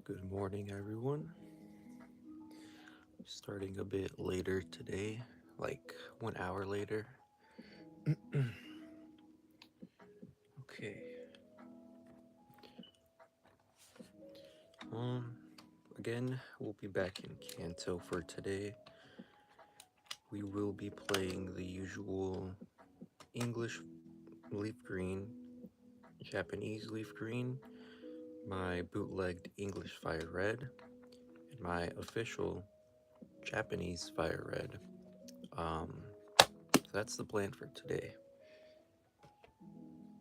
Good morning, everyone. Starting a bit later today, like 1 hour later. Okay. Um, Again, we'll be back in Kanto for today. We will be playing the usual English leaf green, Japanese leaf green, my bootlegged English fire red, and my official Japanese fire red. So that's the plan for today.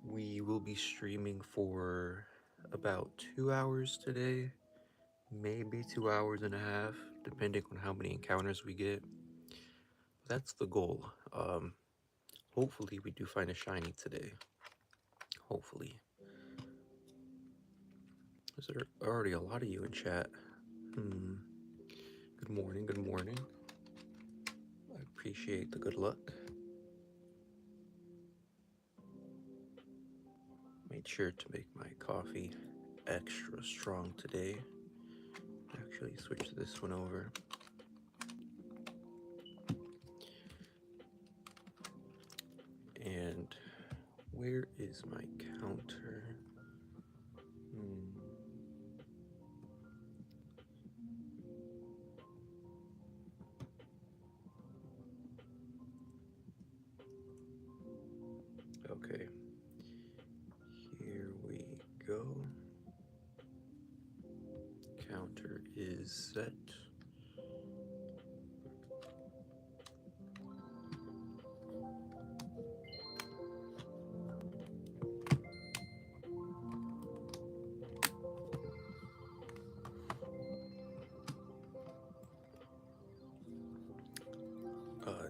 We will be streaming for about 2 hours today, maybe 2 hours and a half, depending on how many encounters we get. That's the goal. Hopefully we do find a shiny today. Hopefully. There's already a lot of you in chat. Good morning, good morning. I appreciate the good luck. Made sure to make my coffee extra strong today. Actually switch this one over. And where is my counter? Okay, here we go. Counter is set.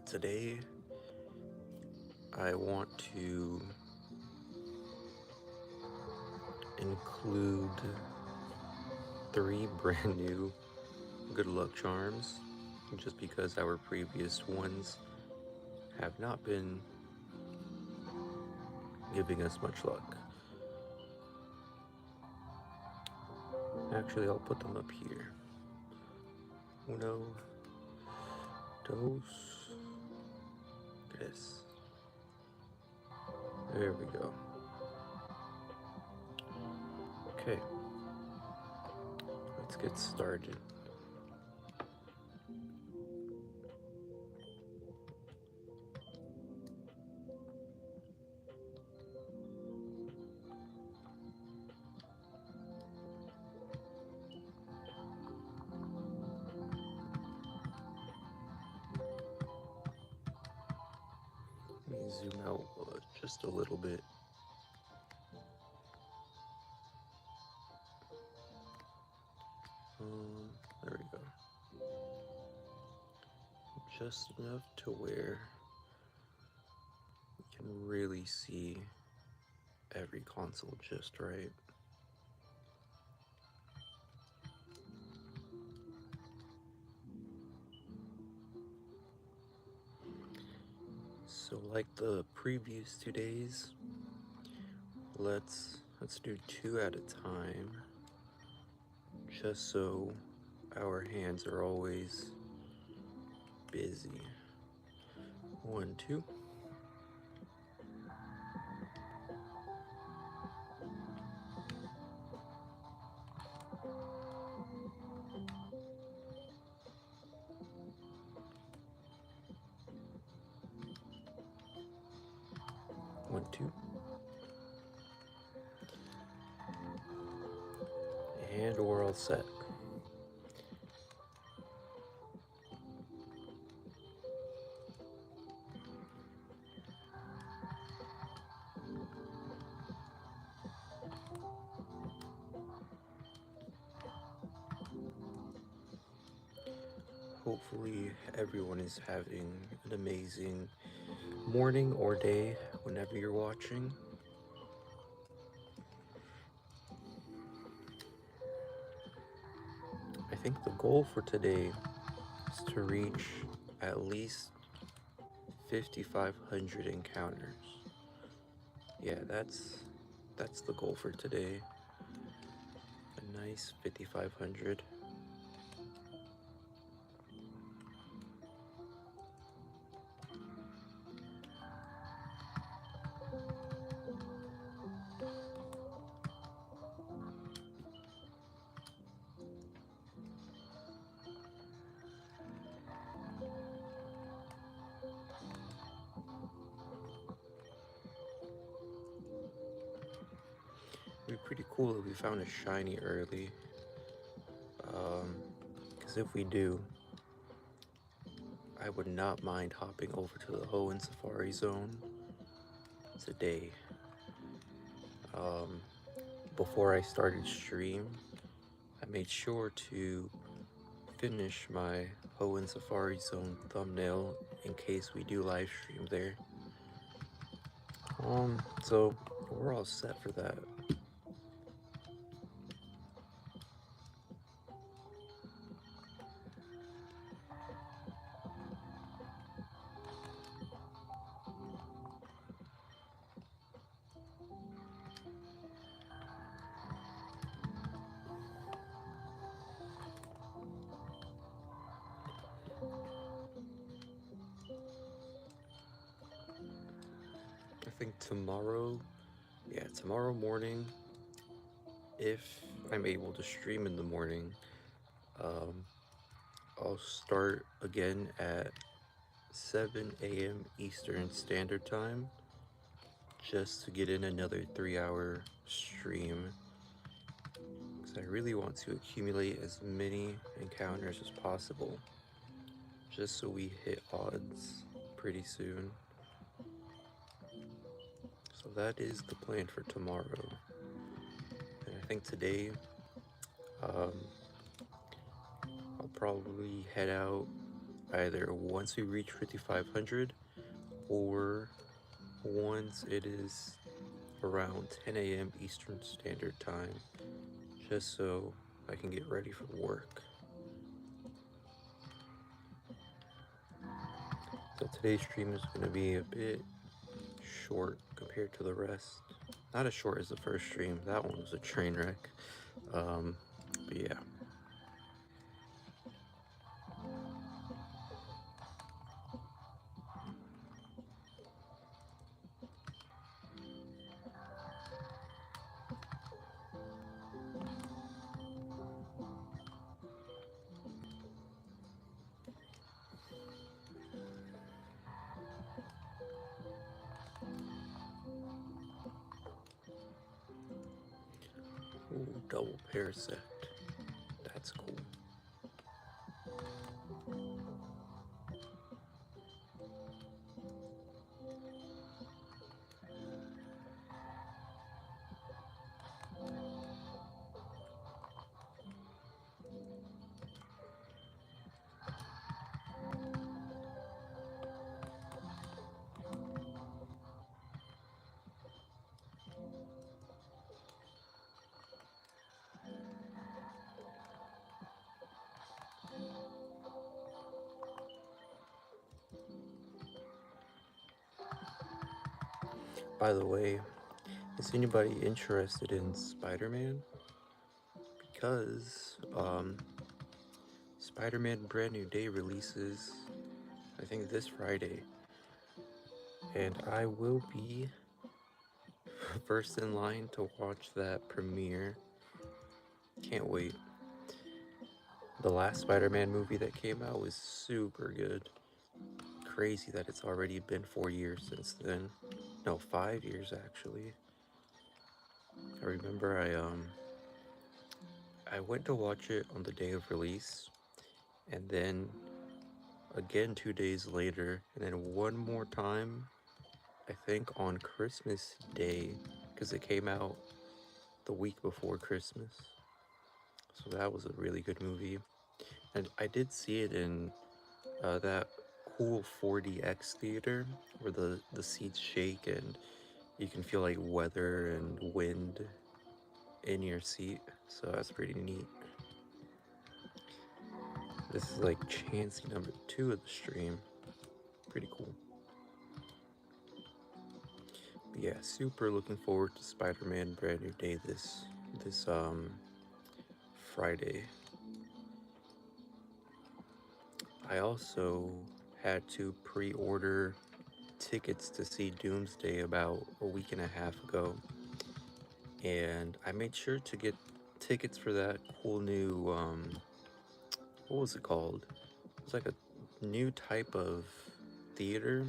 Today, I want to include 3 brand new good luck charms, just because our previous ones have not been giving us much luck. Actually, I'll put them up here. Uno, dos, tres. There we go. Okay, let's get started. Let me zoom out just a little bit. There we go. Just enough to where you can really see every console just right. So like the previous 2 days, let's do 2 at a time, just so our hands are always busy. 1, 2. One, two. And we're all set. Hopefully everyone is having an amazing morning or day whenever you're watching. I think the goal for today is to reach at least 5,500 encounters. Yeah, that's the goal for today. And Nice 5500. It'd be pretty cool if we found a shiny early. Because if we do, I would not mind hopping over to the Hoenn Safari Zone today. Before I started stream, I made sure to finish my Hoenn Safari Zone thumbnail in case we do live stream there. So we're all set for that. I think tomorrow morning, if I'm able to stream in the morning, I'll start again at 7 a.m. Eastern Standard Time just to get in another 3-hour stream. Because I really want to accumulate as many encounters as possible just so we hit odds pretty soon. So that is the plan for tomorrow. And I think today, I'll probably head out either once we reach 5500 or once it is around 10 a.m. Eastern Standard Time, just so I can get ready for work. So today's stream is going to be a bit short compared to the rest. Not as short as the first stream, that one was a train wreck. But yeah. Ooh, double parasect. That's cool. By the way, is anybody interested in Spider-Man? Because Spider-Man Brand New Day releases, I think, this Friday, and I will be first in line to watch that premiere. Can't wait. The last Spider-Man movie that came out was super good. Crazy that it's already been 4 years since then. No, 5 years actually. I remember I went to watch it on the day of release, and then again 2 days later, and then one more time, I think on Christmas Day, because it came out the week before Christmas. So that was a really good movie. And I did see it in that cool 4DX theater where the seats shake and you can feel like weather and wind in your seat. So that's pretty neat. This is like Chansey number 2 of the stream. Pretty cool. But yeah, super looking forward to Spider-Man Brand New Day this Friday. I also had to pre-order tickets to see Doomsday about a week and a half ago, and I made sure to get tickets for that cool new what was it called? It was like a new type of theater.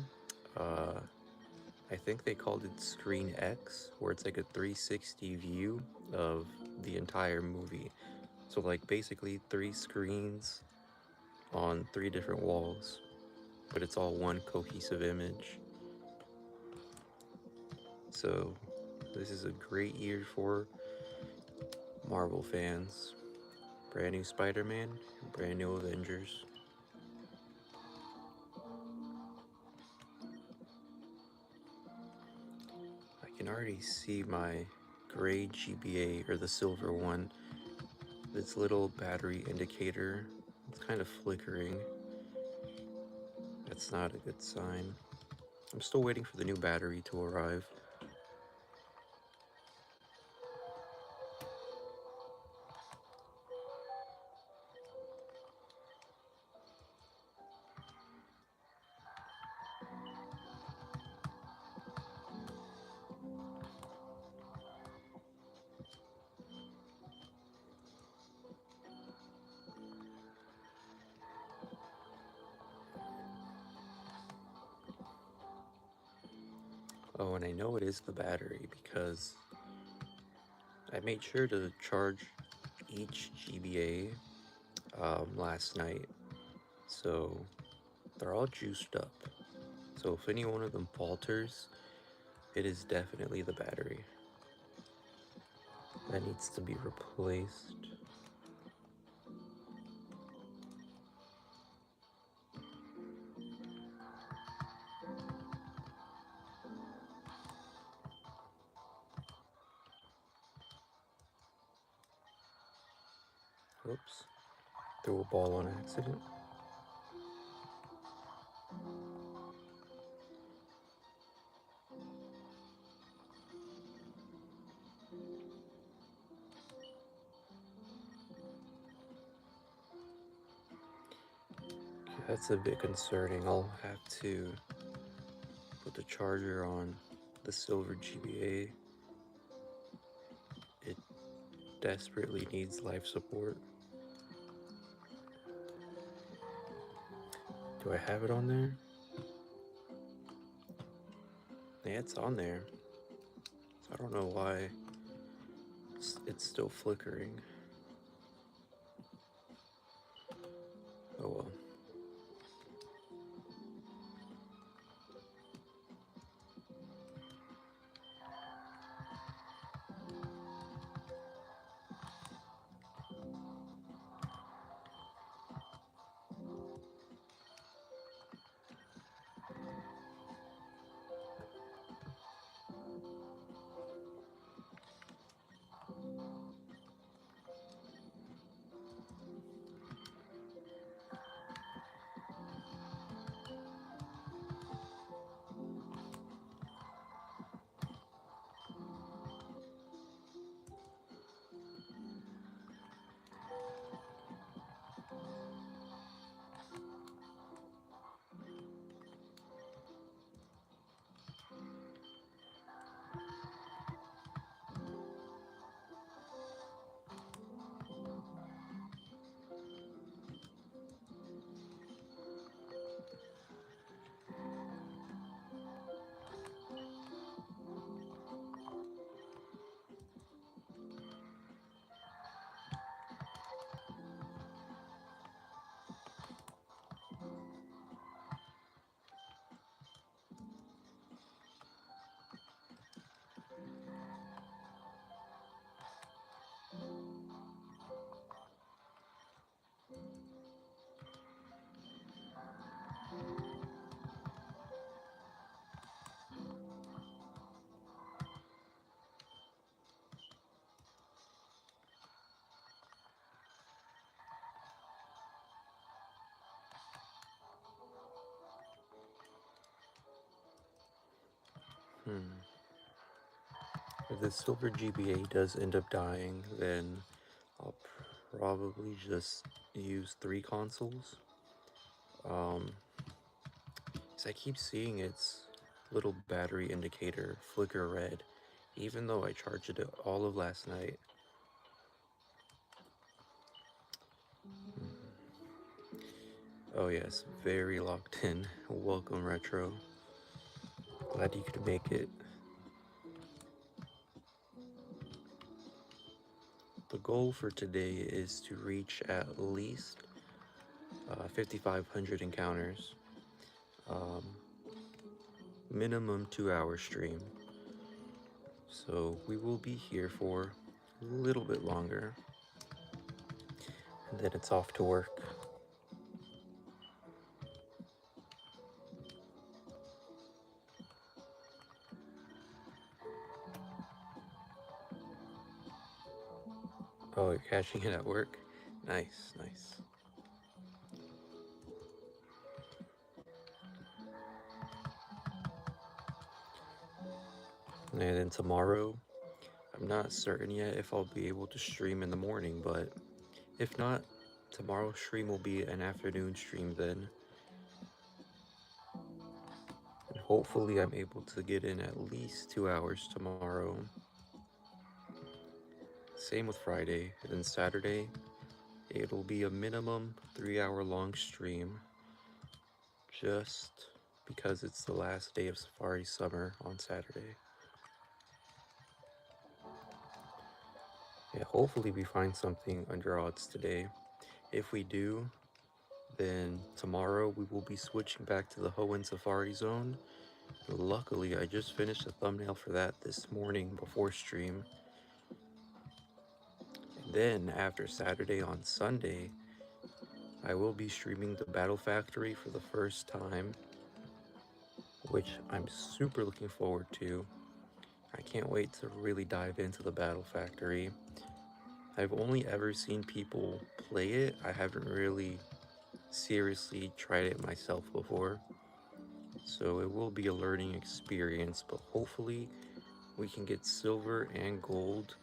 Uh, I think they called it Screen X, where it's like a 360 view of the entire movie. So like basically three screens on three different walls, but it's all one cohesive image. So this is a great year for Marvel fans. Brand new Spider-Man, brand new Avengers. I can already see my gray GBA, or the silver one. This little battery indicator, it's kind of flickering. That's not a good sign. I'm still waiting for the new battery to arrive. Oh, and I know it is the battery because I made sure to charge each GBA last night, so they're all juiced up. So if any one of them falters, it is definitely the battery that needs to be replaced. Oops, threw a ball on accident. That's a bit concerning. I'll have to put the charger on the silver GBA. It desperately needs life support. Do I have it on there? Yeah, it's on there. So I don't know why it's still flickering. Oh well. Hmm. If the silver GBA does end up dying, then I'll probably just use 3 consoles. Um, so I keep seeing its little battery indicator flicker red, even though I charged it all of last night. Oh yes, very locked in. Welcome, Retro. Glad you could make it. The goal for today is to reach at least 5,500 encounters. Um, Minimum 2 hour stream. So we will be here for a little bit longer. And then it's off to work. Oh, you're catching it at work? Nice, nice. And then tomorrow, I'm not certain yet if I'll be able to stream in the morning, but if not, tomorrow's stream will be an afternoon stream then. And hopefully I'm able to get in at least 2 hours tomorrow. Same with Friday. And then Saturday, it'll be a minimum 3 hour long stream just because it's the last day of Safari Summer on Saturday. Yeah, hopefully we find something under odds today. If we do, then tomorrow we will be switching back to the Hoenn Safari Zone. Luckily, I just finished a thumbnail for that this morning before stream. And then after Saturday on Sunday, I will be streaming the Battle Factory for the first time, which I'm super looking forward to. I can't wait to really dive into the Battle Factory. I've only ever seen people play it. I haven't really seriously tried it myself before. So it will be a learning experience, but hopefully we can get silver and gold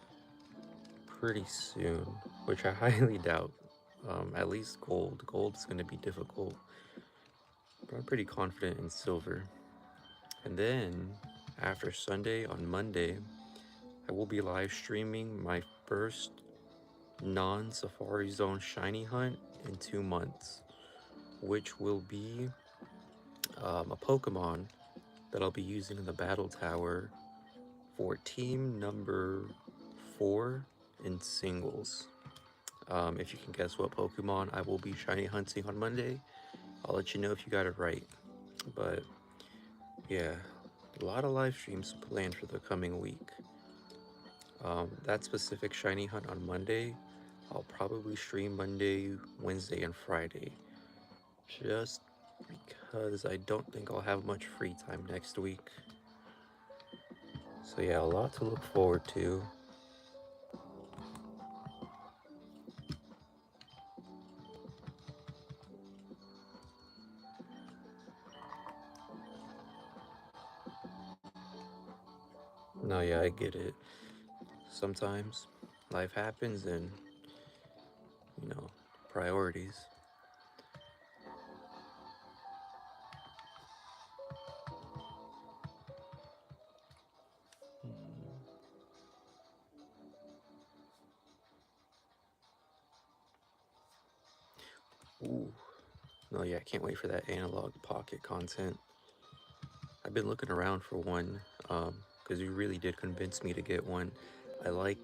pretty soon, which I highly doubt. At least gold. Gold's going to be difficult, but I'm pretty confident in silver. And then after Sunday, on Monday, I will be live streaming my first non-Safari Zone shiny hunt in 2 months, which will be a Pokemon that I'll be using in the Battle Tower for team number 4 in singles. If you can guess what Pokemon I will be shiny hunting on Monday, I'll let you know if you got it right. But yeah, a lot of live streams planned for the coming week. That specific shiny hunt on Monday, I'll probably stream Monday, Wednesday, and Friday. Just because I don't think I'll have much free time next week. So yeah, a lot to look forward to. No, yeah, I get it. Sometimes life happens and, you know, priorities. Ooh. No, yeah, I can't wait for that analog pocket content. I've been looking around for one, because you really did convince me to get one. I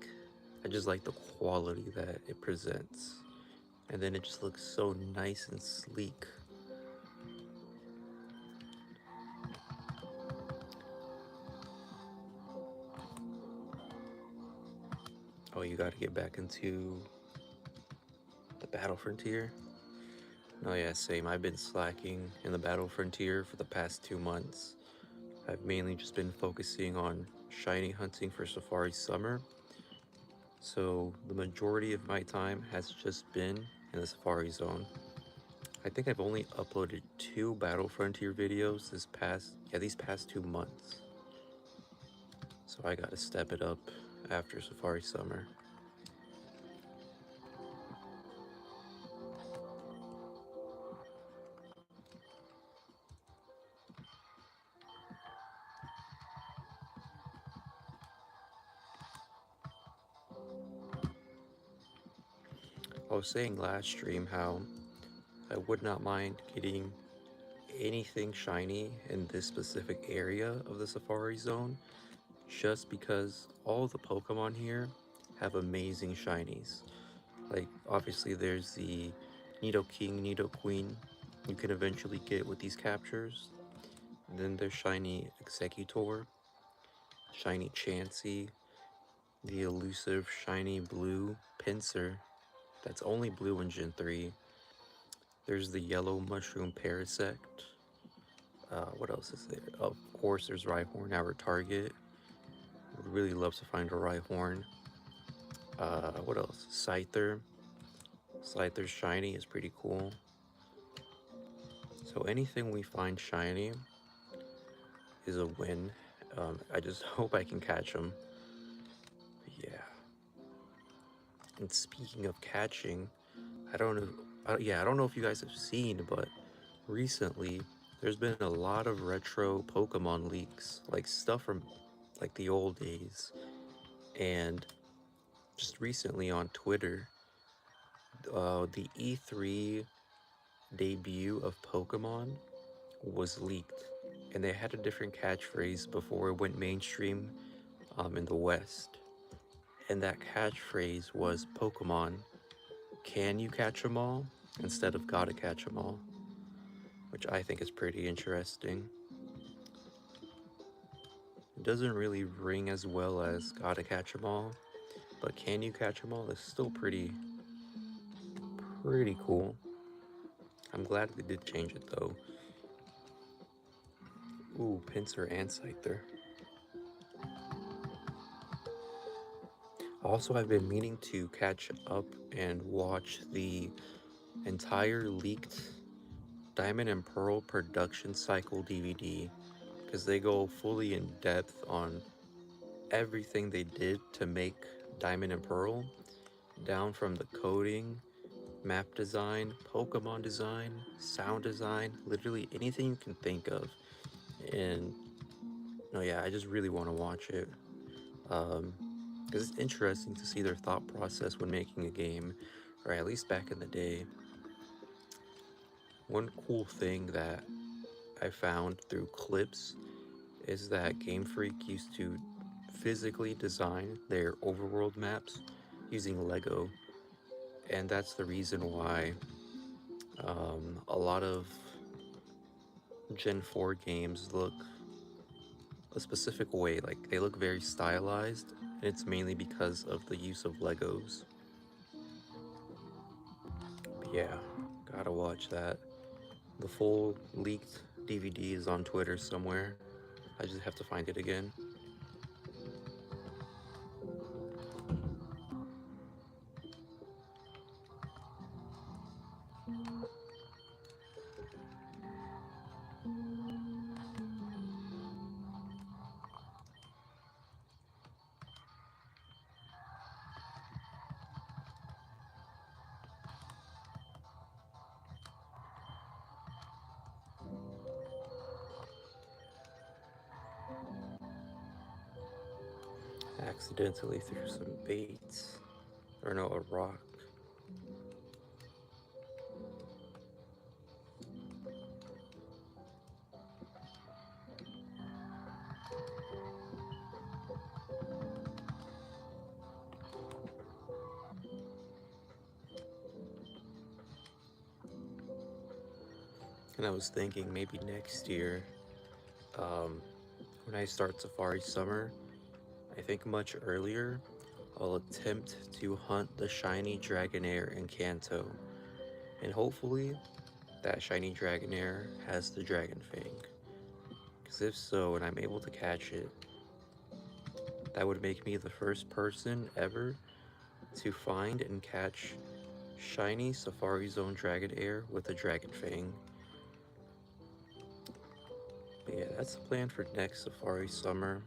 just like the quality that it presents. And then it just looks so nice and sleek. Oh, you gotta get back into the Battle Frontier? No, yeah, same. I've been slacking in the Battle Frontier for the past 2 months. I've mainly just been focusing on shiny hunting for Safari Summer. So the majority of my time has just been in the Safari Zone. I think I've only uploaded 2 Battle Frontier videos these past 2 months. So I gotta step it up after Safari Summer. I was saying last stream how I would not mind getting anything shiny in this specific area of the Safari Zone, just because all the Pokemon here have amazing shinies. Like, obviously there's the Nidoking, Nidoqueen you can eventually get with these captures. And then there's shiny Executor, shiny Chansey, the elusive shiny blue Pinsir that's only blue in Gen 3. There's the yellow mushroom Parasect. What else is there? Of course, there's Rhyhorn, our target. Would really love to find a Rhyhorn. What else? Scyther. Scyther's shiny is pretty cool. So anything we find shiny is a win. I just hope I can catch them. Yeah. And speaking of catching, I don't know. I don't know if you guys have seen, but recently there's been a lot of retro Pokemon leaks, like stuff from like the old days. And just recently on Twitter, the E3 debut of Pokemon was leaked, and they had a different catchphrase before it went mainstream in the West. And that catchphrase was Pokemon, can you catch 'em all? Instead of gotta catch 'em all, which I think is pretty interesting. It doesn't really ring as well as gotta catch 'em all, but can you catch 'em all is still pretty cool. I'm glad they did change it though. Ooh, Pinsir and Scyther. Also, I've been meaning to catch up and watch the entire leaked Diamond and Pearl production cycle DVD, because they go fully in depth on everything they did to make Diamond and Pearl, down from the coding, map design, Pokemon design, sound design, literally anything you can think of. And no, yeah, I just really want to watch it. Because it's interesting to see their thought process when making a game, or at least back in the day. One cool thing that I found through clips is that Game Freak used to physically design their overworld maps using Lego, and that's the reason why a lot of Gen 4 games look a specific way, like they look very stylized, and it's mainly because of the use of Legos. But yeah, gotta watch that. The full leaked DVD is on Twitter somewhere. I just have to find it again. Accidentally threw some baits. Or no, a rock. And I was thinking maybe next year, when I start Safari Summer, I think much earlier, I'll attempt to hunt the shiny Dragonair in Kanto. And hopefully, that shiny Dragonair has the Dragon Fang. Because if so, and I'm able to catch it, that would make me the first person ever to find and catch shiny Safari Zone Dragonair with a Dragon Fang. But yeah, that's the plan for next Safari Summer.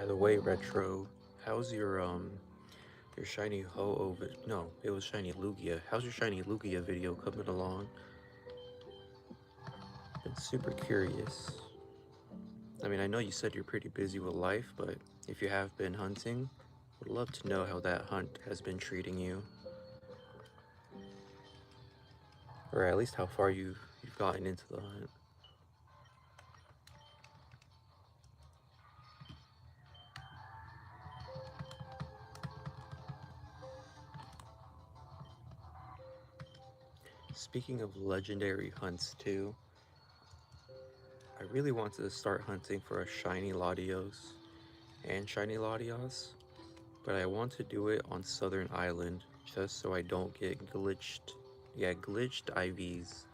By the way, Retro, how's your shiny Ho-Oh no, it was shiny Lugia. How's your shiny Lugia video coming along? Been super curious. I mean, I know you said you're pretty busy with life, but if you have been hunting, would love to know how that hunt has been treating you. Or at least how far you've gotten into the hunt. Speaking of legendary hunts too, I really want to start hunting for a shiny Latios and shiny Latias, but I want to do it on Southern Island just so I don't get glitched IVs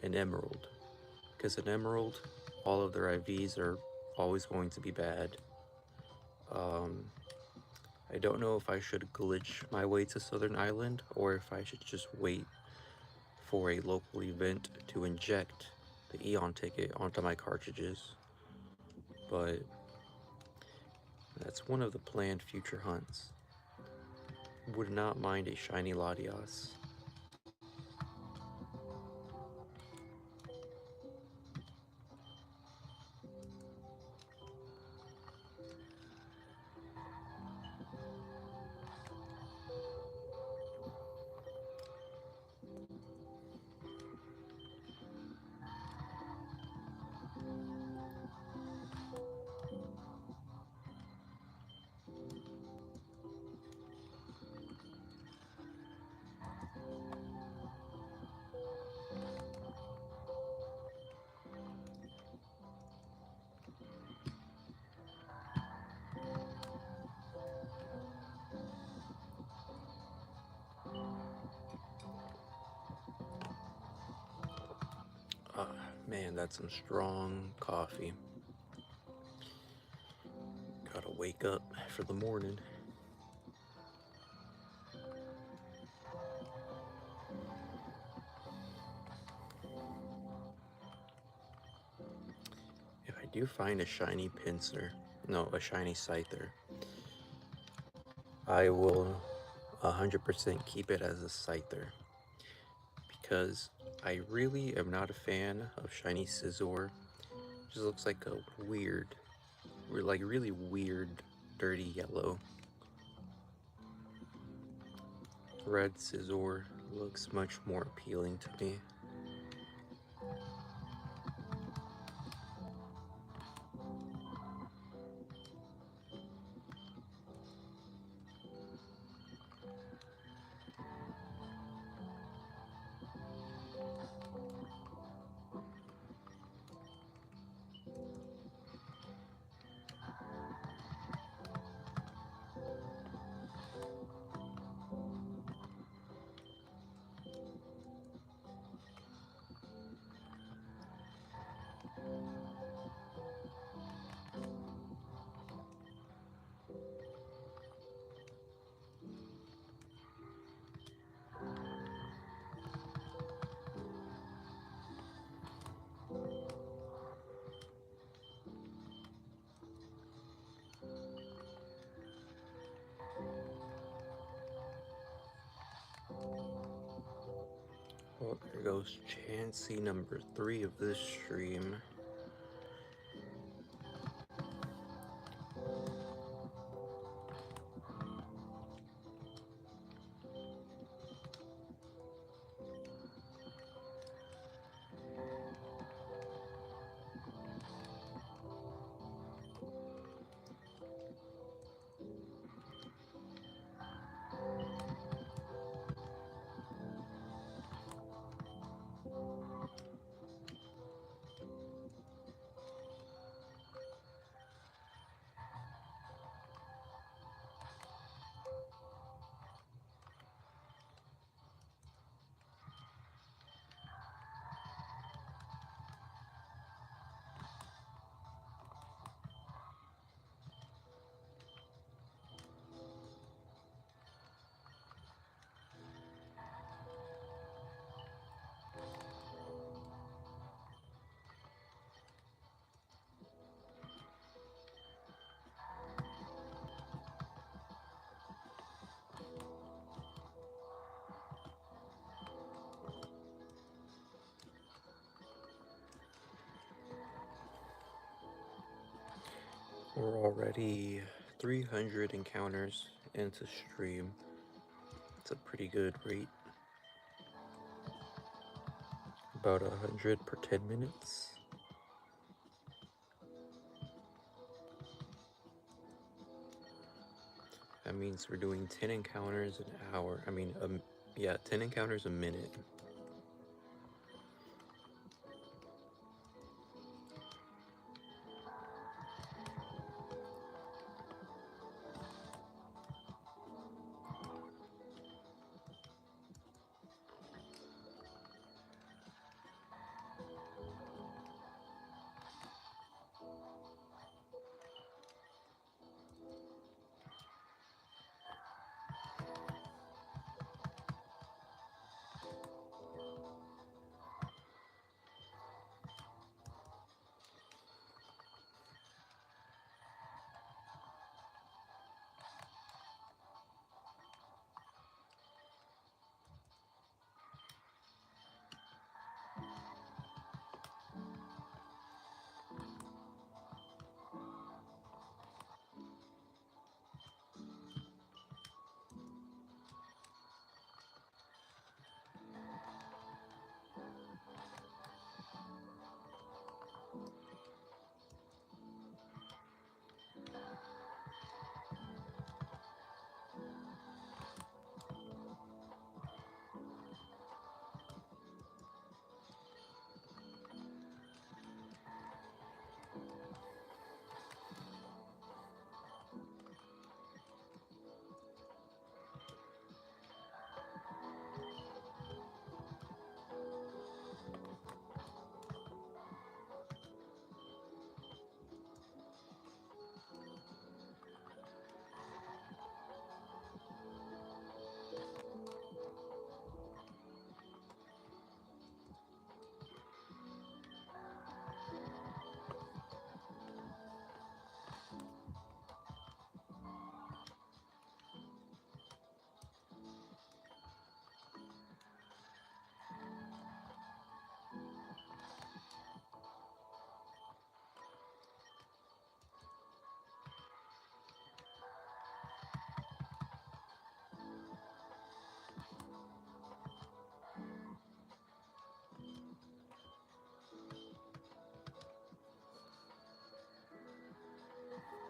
in Emerald. Because in Emerald, all of their IVs are always going to be bad. Um, I don't know if I should glitch my way to Southern Island or if I should just wait for a local event to inject the Eon ticket onto my cartridges. But that's one of the planned future hunts. Would not mind a shiny Latias. Ah, man, that's some strong coffee. Gotta wake up for the morning. If I do find a shiny pincer, no, a shiny scyther, I will 100% keep it as a scyther because I really am not a fan of shiny Scizor. It just looks like a really weird, dirty yellow. Red Scizor looks much more appealing to me. Well, there goes Chansey number 3 of this stream. We're already 300 encounters into stream. It's a pretty good rate. About 100 per 10 minutes. That means we're doing 10 encounters an hour. Yeah, 10 encounters a minute.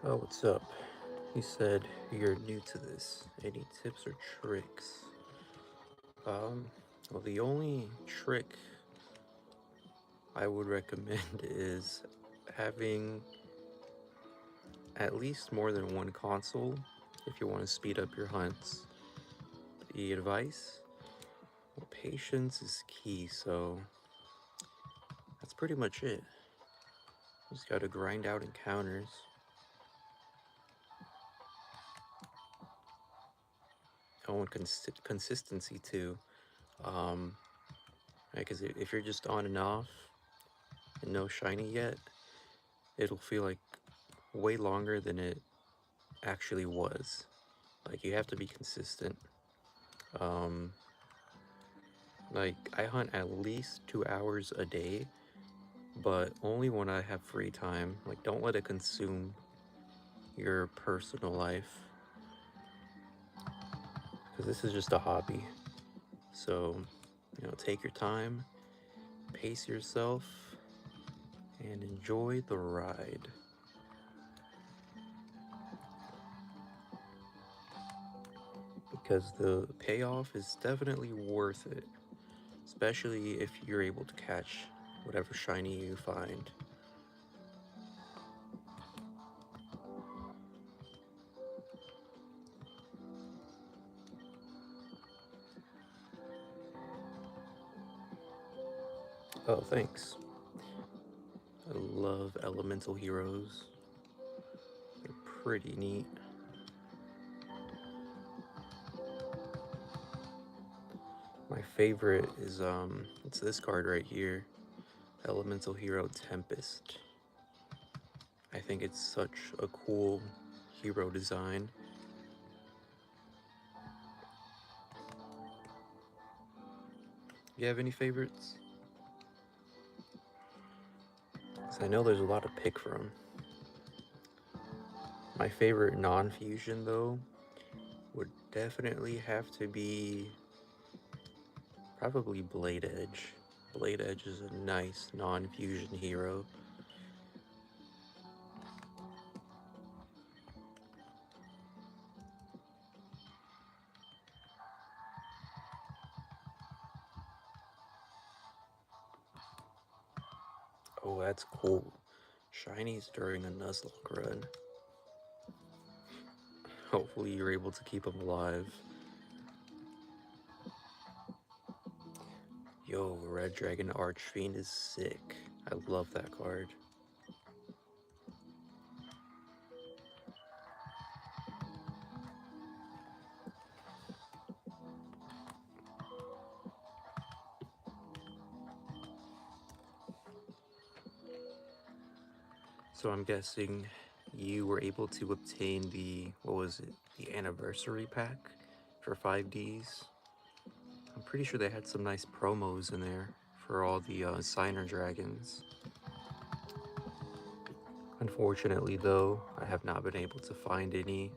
Oh, what's up? He said you're new to this. Any tips or tricks? Well, the only trick I would recommend is having at least more than one console if you want to speed up your hunts. The advice? Well, patience is key, so that's pretty much it. Just gotta grind out encounters. Oh, and consistency too. Because if you're just on and off and no shiny yet, it'll feel like way longer than it actually was. Like, you have to be consistent. Um, like, I hunt at least 2 hours a day, but only when I have free time. Like, don't let it consume your personal life, because this is just a hobby. So, take your time, pace yourself, and enjoy the ride. Because the payoff is definitely worth it, especially if you're able to catch whatever shiny you find. Oh, thanks. I love elemental heroes. They're pretty neat. My favorite is it's this card right here, Elemental Hero Tempest. I think it's such a cool hero design. You have any favorites? 'Cause I know there's a lot to pick from. My favorite non-fusion though would definitely have to be probably Blade Edge. Blade Edge is a nice non-fusion hero. Oh, that's cool. Shinies during a Nuzlocke run. Hopefully you're able to keep them alive. Yo, Red Dragon Archfiend is sick. I love that card. So I'm guessing you were able to obtain the, what was it, the anniversary pack for 5Ds. I'm pretty sure they had some nice promos in there for all the signer dragons. Unfortunately though, I have not been able to find any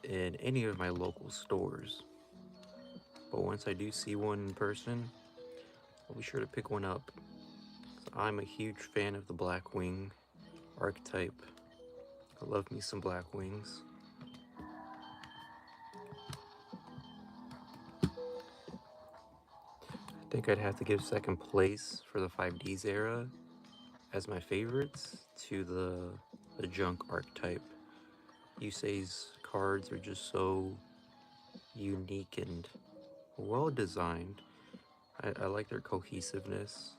in any of my local stores. But once I do see one in person, I'll be sure to pick one up. I'm a huge fan of the Blackwing archetype. I love me some Blackwings. I think I'd have to give second place for the 5Ds era as my favorites to the junk archetype. Yusei's cards are just so unique and well designed. I like their cohesiveness.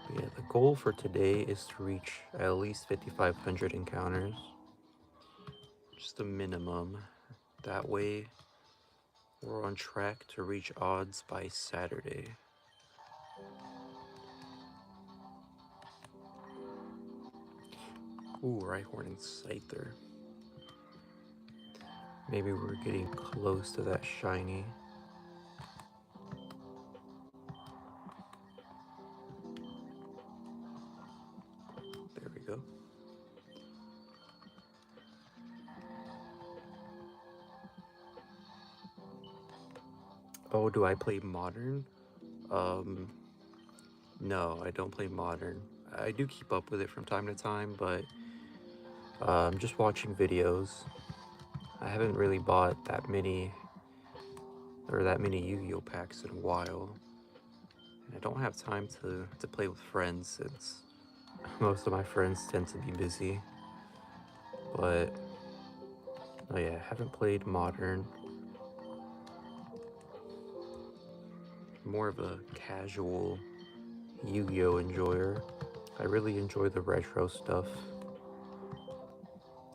But yeah, the goal for today is to reach at least 5,500 encounters. Just a minimum. That way, we're on track to reach odds by Saturday. Ooh, Rhyhorn and Scyther. Maybe we're getting close to that shiny. There we go. Oh, do I play Modern? No, I don't play Modern. I do keep up with it from time to time, but I'm just watching videos. I haven't really bought that many Yu-Gi-Oh packs in a while. And I don't have time to play with friends since most of my friends tend to be busy. But oh yeah, I haven't played Modern. More of a casual Yu-Gi-Oh enjoyer. I really enjoy the retro stuff.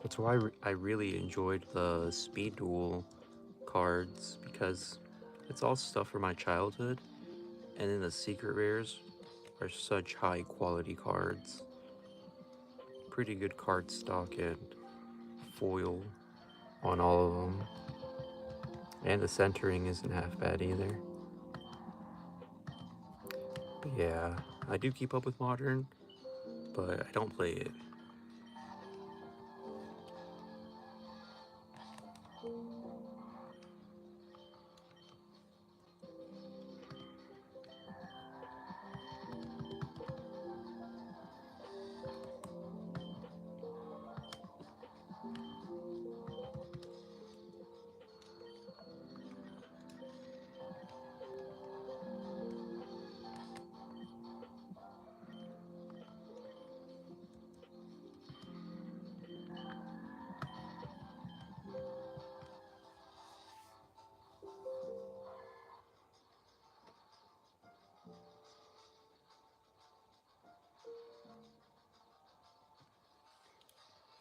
That's why I really enjoyed the Speed Duel cards, because it's all stuff from my childhood, and then the secret rares are such high quality cards. Pretty good card stock and foil on all of them. And the centering isn't half bad either. But yeah, I do keep up with Modern, but I don't play it.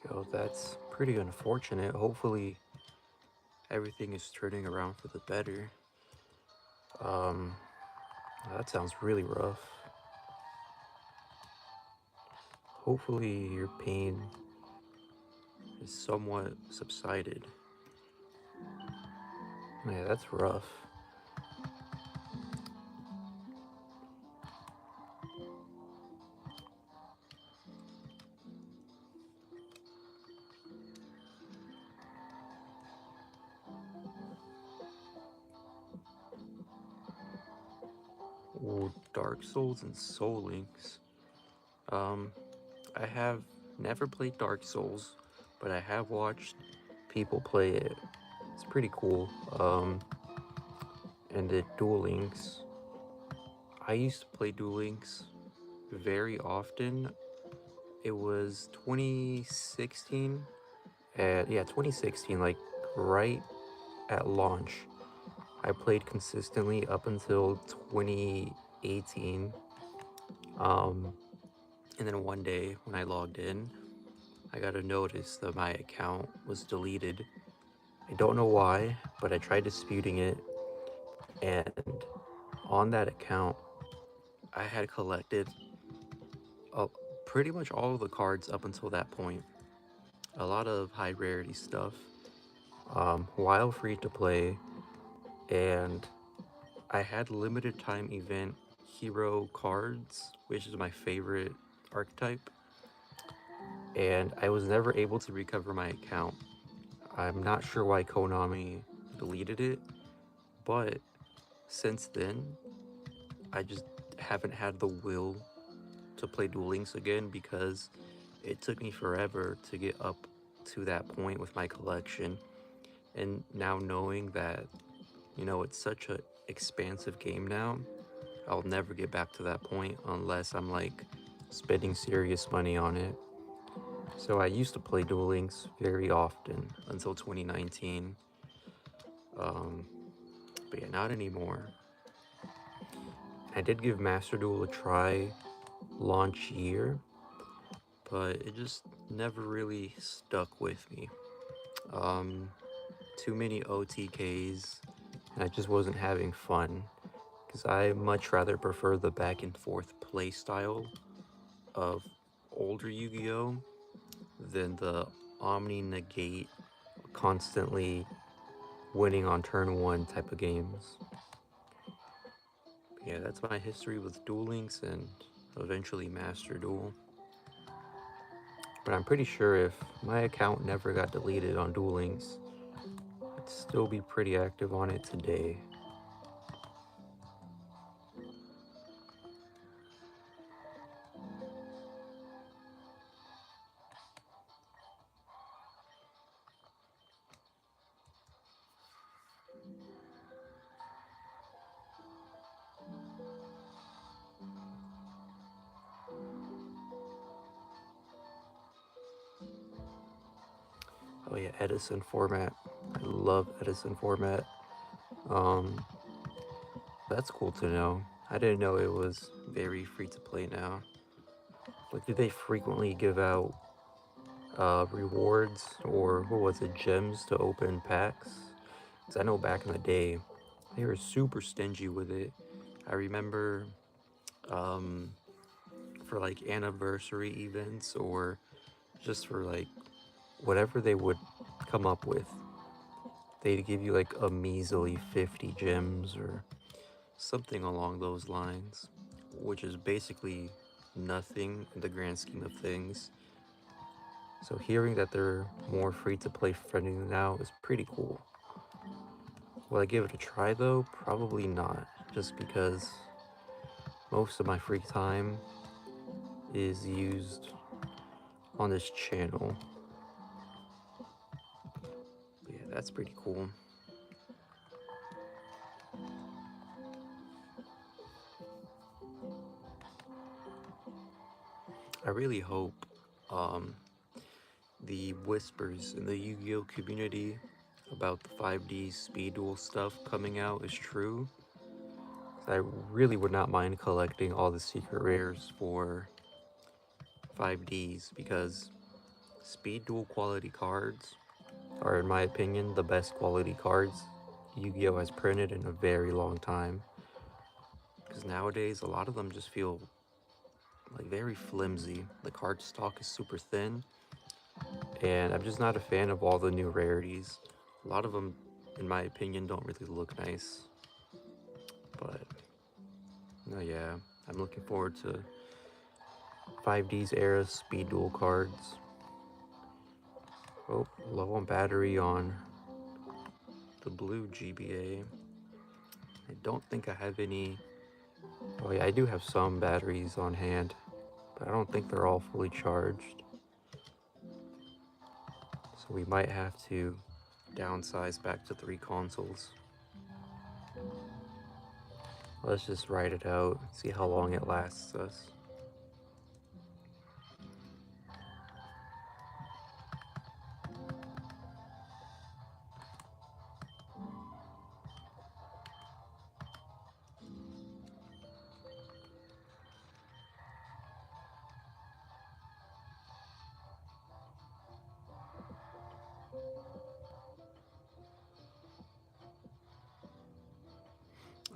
Yo, that's pretty unfortunate. Hopefully everything is turning around for the better. Um, that sounds really rough. Hopefully your pain is somewhat subsided. Yeah, that's rough. Ooh, Dark Souls and Soul Links. Um, I have never played Dark Souls, but I have watched people play it. It's pretty cool. And the Duel Links. I used to play Duel Links very often. It was 2016. Yeah, 2016, like right at launch. I played consistently up until 2018. Um, and then one day when I logged in, I got a notice that my account was deleted. I don't know why, but I tried disputing it, and on that account, I had collected uh, pretty much all of the cards up until that point. A lot of high rarity stuff, while free to play, and I had limited time event hero cards, which is my favorite archetype, and I was never able to recover my account. I'm not sure why Konami deleted it, but since then, I just haven't had the will to play Duel Links again because it took me forever to get up to that point with my collection. And now knowing that, it's such a expansive game now, I'll never get back to that point unless I'm like spending serious money on it. So I used to play Duel Links very often until 2019. Um, but yeah, not anymore. I did give Master Duel a try launch year, but it just never really stuck with me. Um, Too many OTKs, and I just wasn't having fun because I much rather prefer the back and forth play style of older Yu-Gi-Oh than the Omni negate constantly winning on turn one type of games. But yeah, that's my history with Duel Links and eventually Master Duel. But I'm pretty sure if my account never got deleted on Duel Links, I'd still be pretty active on it today. Oh yeah, Edison format. I love Edison format. Um, that's cool to know. I didn't know it was very free to play now. Like, do they frequently give out rewards or what was it, gems to open packs? Because I know back in the day, they were super stingy with it. I remember um, for like anniversary events or just for like whatever they would come up with, they'd give you like a measly 50 gems or something along those lines, which is basically nothing in the grand scheme of things. So hearing that they're more free to play friendly now is pretty cool. Will I give it a try though? Probably not, just because most of my free time is used on this channel. But yeah, that's pretty cool. I really hope um, the whispers in the Yu-Gi-Oh community about the 5D speed duel stuff coming out is true. I really would not mind collecting all the secret rares for 5Ds because speed duel quality cards are, in my opinion, the best quality cards Yu-Gi-Oh has printed in a very long time. Because nowadays, a lot of them just feel like very flimsy. The card stock is super thin, and I'm just not a fan of all the new rarities. A lot of them, in my opinion, don't really look nice. But, no, yeah, I'm looking forward to 5D's era speed duel cards. Oh, low on battery on the blue GBA. I don't think I have any. Oh, yeah, I do have some batteries on hand, but I don't think they're all fully charged. So we might have to downsize back to 3 consoles. Let's just ride it out, see how long it lasts us.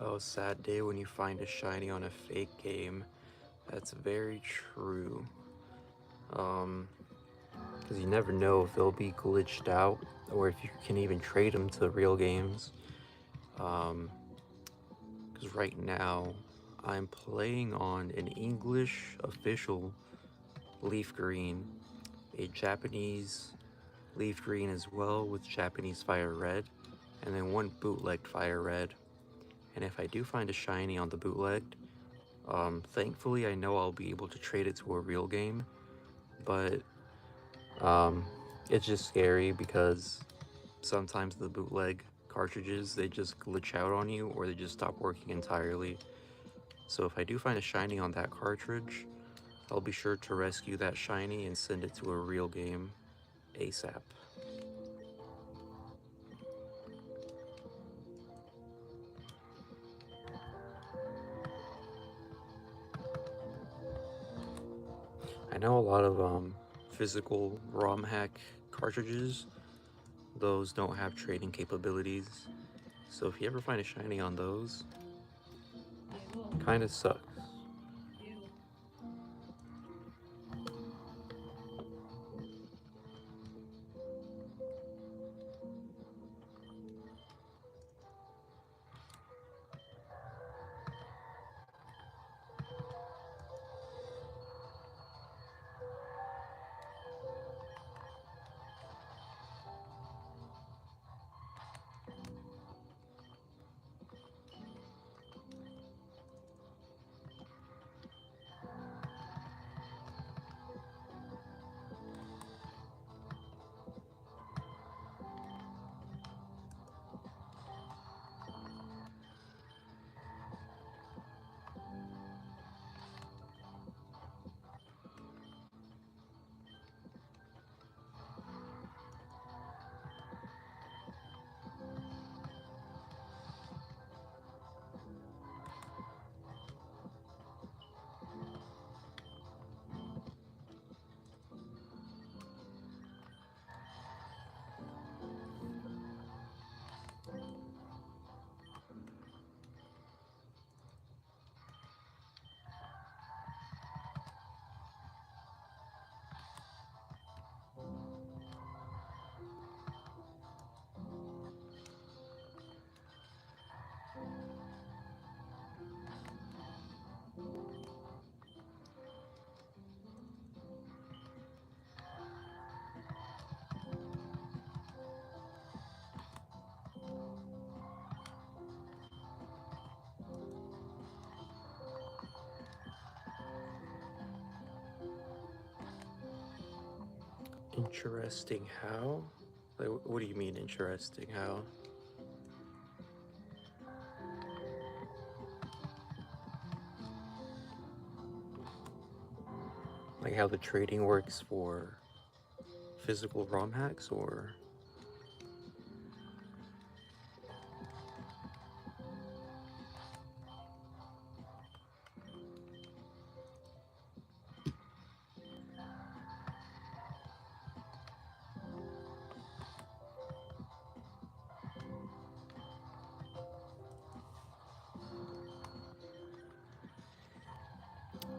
Oh, sad day when you find a shiny on a fake game. That's very true. Because you never know if they'll be glitched out or if you can even trade them to real games. Because right now I'm playing on an English official leaf green, a Japanese leaf green as well with Japanese fire red, and then one bootlegged fire red. And if I do find a shiny on the bootlegged, thankfully I know I'll be able to trade it to a real game, but it's just scary because sometimes the bootleg cartridges, they just glitch out on you or they just stop working entirely. So if I do find a shiny on that cartridge, I'll be sure to rescue that shiny and send it to a real game ASAP. I know a lot of physical ROM hack cartridges, those don't have trading capabilities. So if you ever find a shiny on those, kind of sucks. Interesting how? Like, what do you mean interesting how? Like how the trading works for physical ROM hacks or?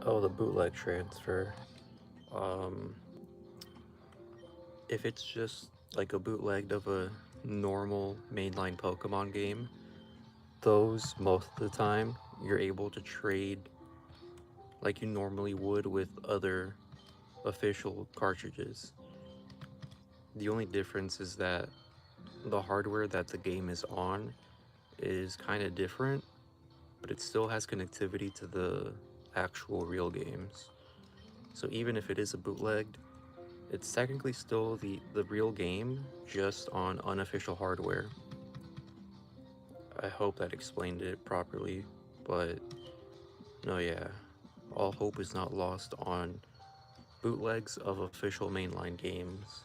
Oh, the bootleg transfer. Um, if it's just like a bootleg of a normal mainline Pokemon game, those most of the time you're able to trade like you normally would with other official cartridges. The only difference is that the hardware that the game is on is kind of different, but it still has connectivity to the actual real games. So even if it is a bootlegged, it's technically still the real game, just on unofficial hardware. I hope that explained it properly, but no, yeah. All hope is not lost on bootlegs of official mainline games.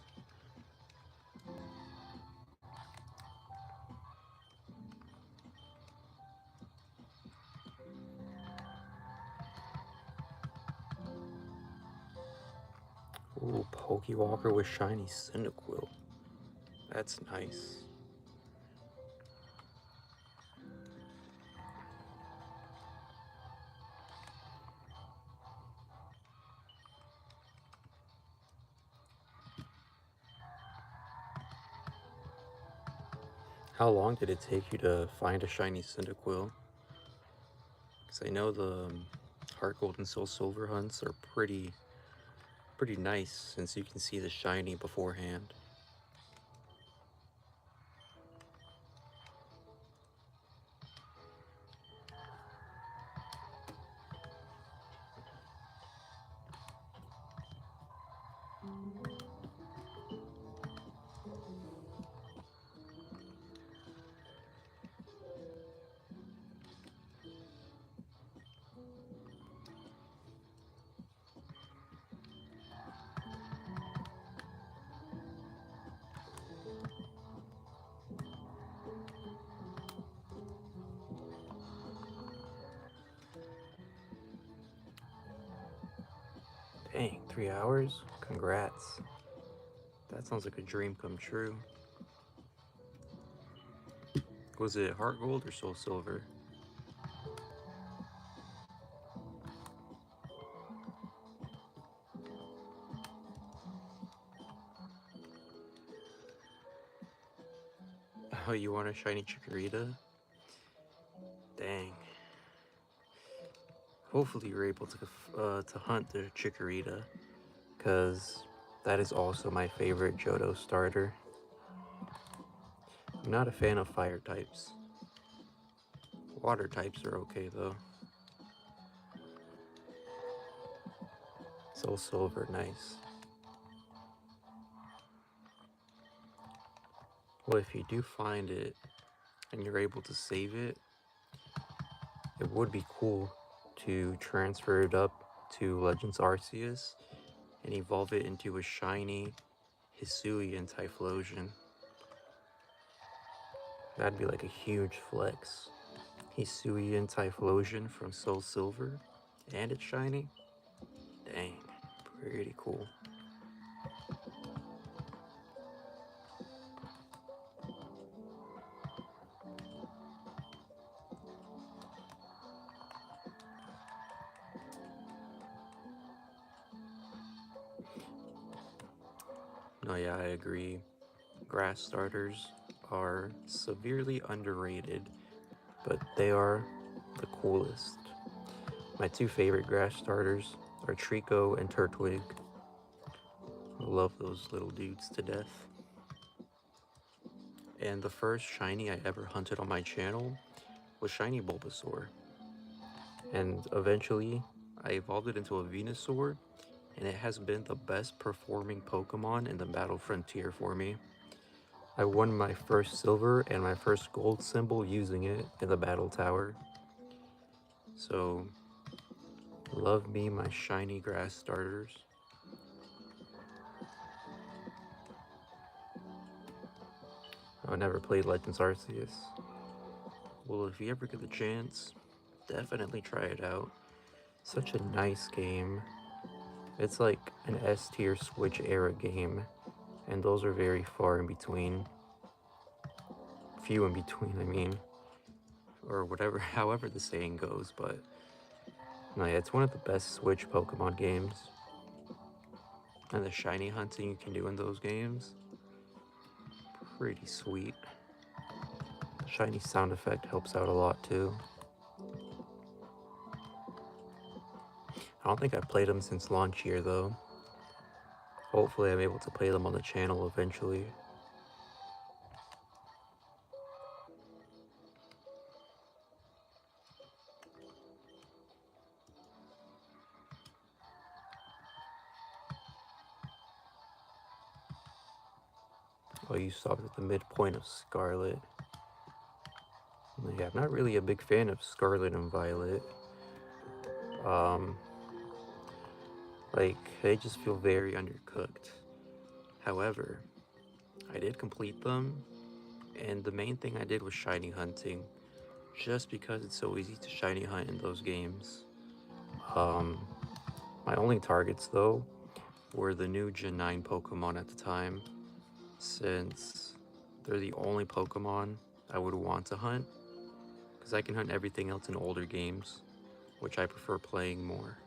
Ooh, Pokewalker with shiny Cyndaquil. That's nice. How long did it take you to find a shiny Cyndaquil? Because I know the Heart Gold and Soul Silver hunts are pretty nice since you can see the shiny beforehand. Dang, 3 hours? Congrats. That sounds like a dream come true. Was it Heart Gold or Soul Silver? Oh, you want a shiny Chikorita? Dang. Hopefully you're able to hunt the Chikorita, because that is also my favorite Johto starter. I'm not a fan of fire types. Water types are okay though. Soul Silver, nice. Well, if you do find it and you're able to save it, it would be cool to transfer it up to Legends Arceus and evolve it into a shiny Hisuian Typhlosion. That'd be like a huge flex. Hisuian Typhlosion from Soul Silver, and it's shiny? Dang, pretty cool. No, yeah, I agree. Grass starters are severely underrated, but they are the coolest. My two favorite grass starters are Trico and Turtwig. I love those little dudes to death. And the first shiny I ever hunted on my channel was shiny Bulbasaur. And eventually, I evolved it into a Venusaur, and it has been the best performing Pokemon in the Battle Frontier for me. I won my first silver and my first gold symbol using it in the battle tower. So, love me my shiny grass starters. I never played Legends Arceus. Well, if you ever get the chance, definitely try it out. Such a nice game. It's like an S tier Switch era game, and those are very far in between. Few in between, I mean, or whatever, however the saying goes, but No, yeah, it's one of the best Switch Pokemon games. And the shiny hunting you can do in those games, pretty sweet. The shiny sound effect helps out a lot too. I don't think I've played them since launch year though. Hopefully I'm able to play them on the channel eventually. Oh, you stopped at the midpoint of Scarlet. Yeah, I'm not really a big fan of Scarlet and Violet. Like, they just feel very undercooked. However, I did complete them, and the main thing I did was shiny hunting, just because it's so easy to shiny hunt in those games. My only targets, though, were the new Gen 9 Pokemon at the time, since they're the only Pokemon I would want to hunt, because I can hunt everything else in older games, which I prefer playing more.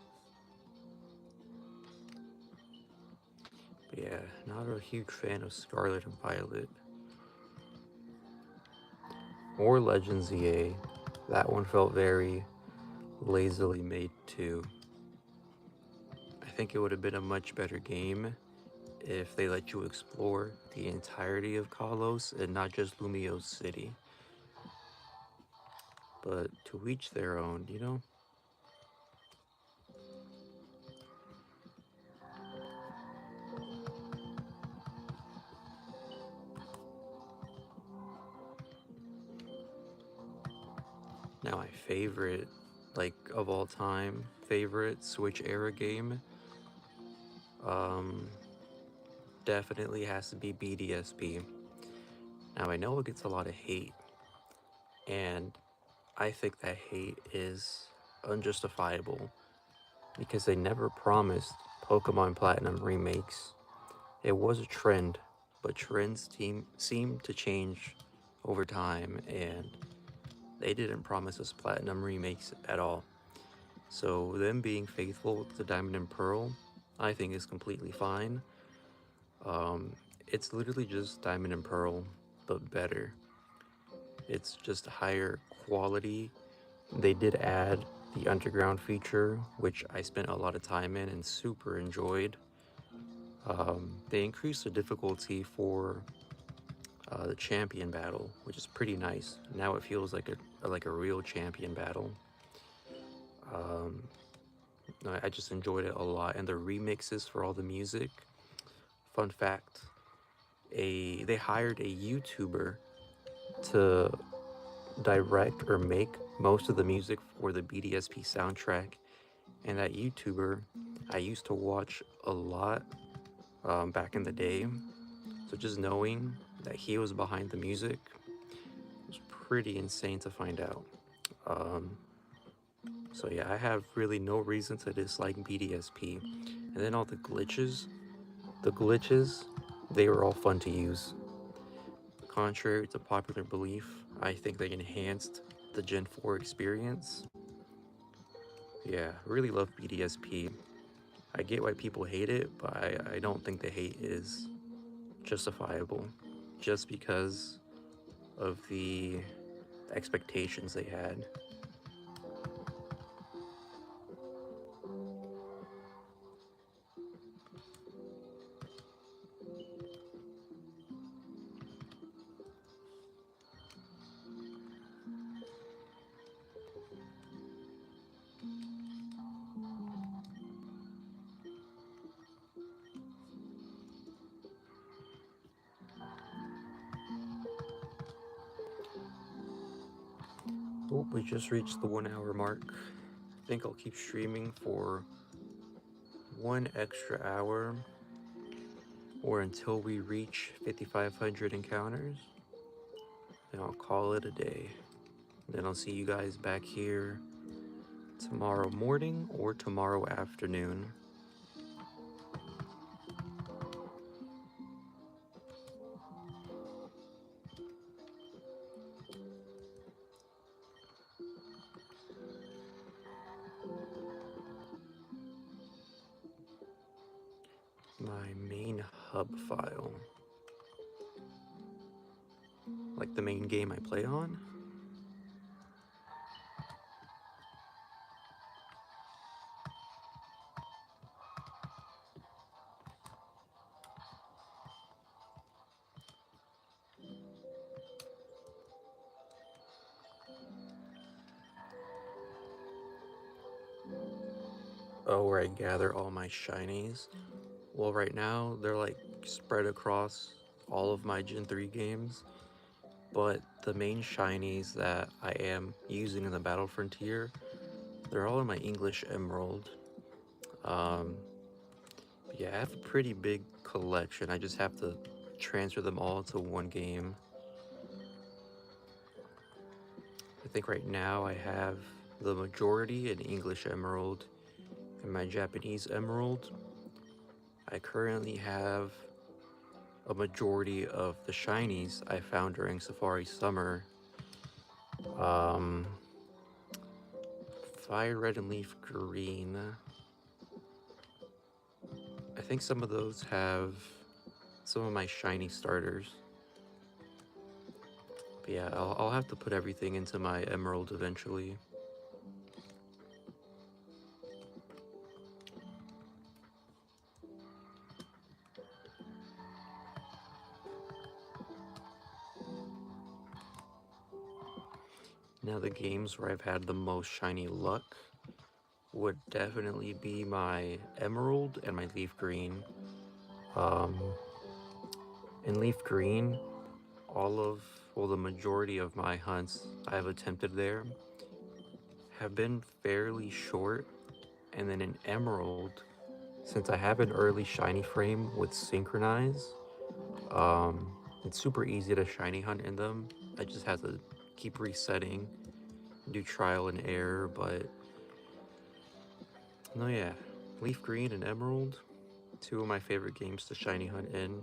But yeah, not a huge fan of Scarlet and Violet. Or Legends EA. That one felt very lazily made too. I think it would have been a much better game if they let you explore the entirety of Kalos and not just Lumiose City. But to each their own, you know? Now my favorite, like of all time, favorite Switch era game, definitely has to be BDSP. Now I know it gets a lot of hate, and I think that hate is unjustifiable because they never promised Pokemon Platinum remakes. It was a trend, but trends seem to change over time, and they didn't promise us Platinum remakes at all. So them being faithful to Diamond and Pearl, I think is completely fine. It's literally just Diamond and Pearl, but better. It's just higher quality. They did add the underground feature, which I spent a lot of time in and super enjoyed. They increased the difficulty for the champion battle, which is pretty nice. Now it feels like a real champion battle. I just enjoyed it a lot, and the remixes for all the music. Fun fact: they hired a YouTuber to direct or make most of the music for the BDSP soundtrack, and that YouTuber I used to watch a lot back in the day. So just knowing that he was behind the music was pretty insane to find out. So yeah, I have really no reason to dislike BDSP. And then all the glitches, they were all fun to use. Contrary to popular belief, I think they enhanced the Gen 4 experience. Yeah, really love BDSP. I get why people hate it, but I don't think the hate is justifiable just because of the expectations they had. Oh, we just reached the 1 hour mark. I think I'll keep streaming for one extra hour or until we reach 5,500 encounters. Then I'll call it a day. Then I'll see you guys back here tomorrow morning or tomorrow afternoon. Main hub file. Like the main game I play on? Oh, where I gather all my shinies. Well, right now they're like spread across all of my Gen 3 games, but the main shinies that I am using in the Battle Frontier, they're all in my English Emerald. Um, yeah, I have a pretty big collection. I just have to transfer them all to one game. I think right now I have the majority in English Emerald and my Japanese Emerald. I currently have a majority of the shinies I found during Safari Summer. Fire Red and Leaf Green. I think some of those have some of my shiny starters. But yeah, I'll have to put everything into my Emerald eventually. Now the games where I've had the most shiny luck would definitely be my Emerald and my Leaf Green. In Leaf Green, the majority of my hunts I've attempted there have been fairly short, and then in Emerald, since I have an early shiny frame with Synchronize, it's super easy to shiny hunt in them. I just have to keep resetting, do trial and error, but no, yeah, Leaf Green and Emerald, two of my favorite games to shiny hunt in.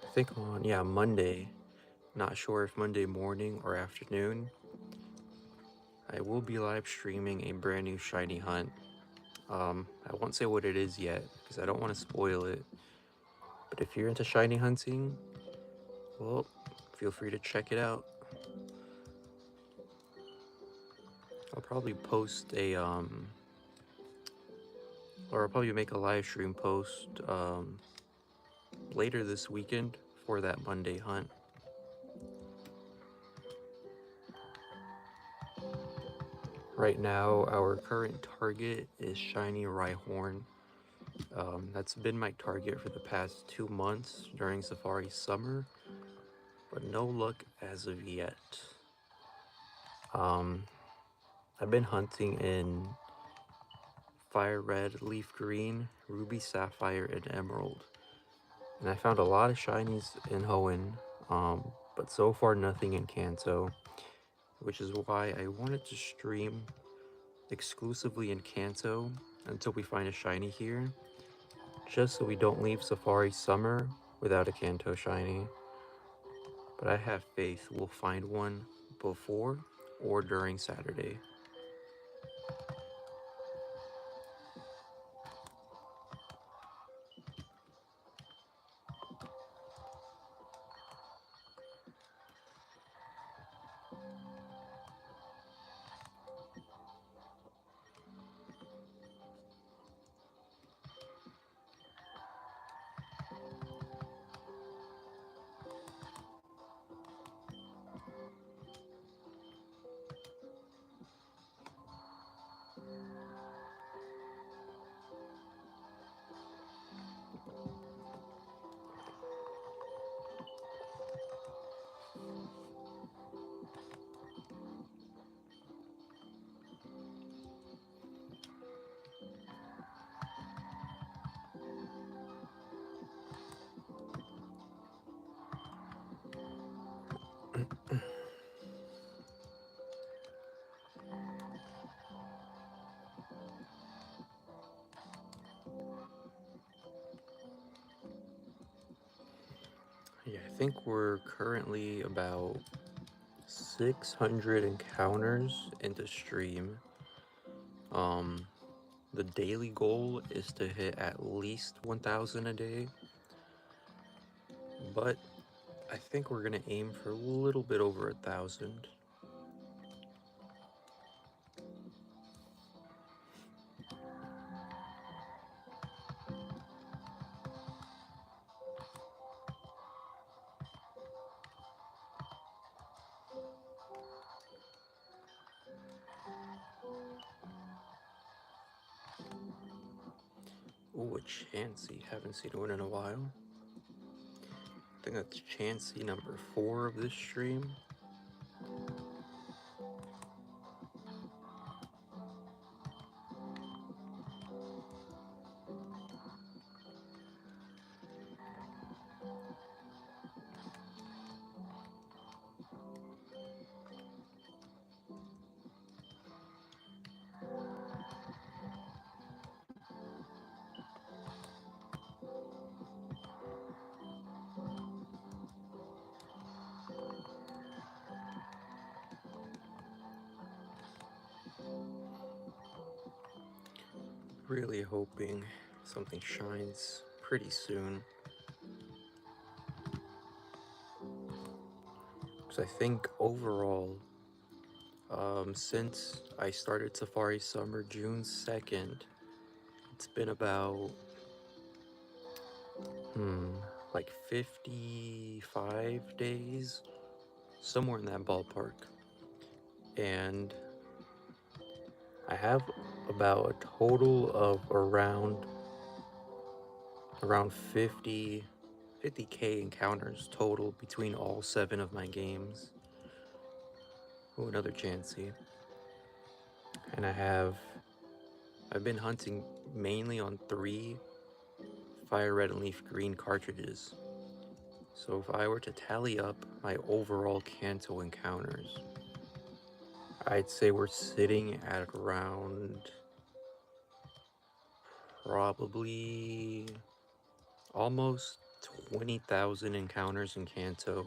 I think on, yeah, Monday, not sure if Monday morning or afternoon, I will be live streaming a brand new shiny hunt. I won't say what it is yet because I don't want to spoil it. But if you're into shiny hunting, well, feel free to check it out. I'll probably post or I'll probably make a live stream post later this weekend for that Monday hunt. Right now, our current target is shiny Rhyhorn. That's been my target for the past 2 months during Safari Summer, but no luck as of yet. I've been hunting in Fire Red, Leaf Green, Ruby Sapphire, and Emerald, and I found a lot of shinies in Hoenn, but so far nothing in Kanto, which is why I wanted to stream exclusively in Kanto until we find a shiny here, just so we don't leave Safari Summer without a Kanto shiny. But I have faith we'll find one before or during Saturday. think we're currently about 600 encounters into stream. The daily goal is to hit at least 1,000 a day, but I think we're gonna aim for a little bit over 1,000. Ooh, a Chansey. Haven't seen one in a while. I think that's Chansey number 4 of this stream. Really hoping something shines pretty soon. Because I think overall, since I started Safari Summer June 2nd, it's been about, like 55 days, somewhere in that ballpark. And I have about a total of around 50k encounters total between all 7 of my games. Oh, another Chansey. And I've been hunting mainly on 3 fire red and leaf green cartridges. So if I were to tally up my overall Kanto encounters, I'd say we're sitting at around probably almost 20,000 encounters in Kanto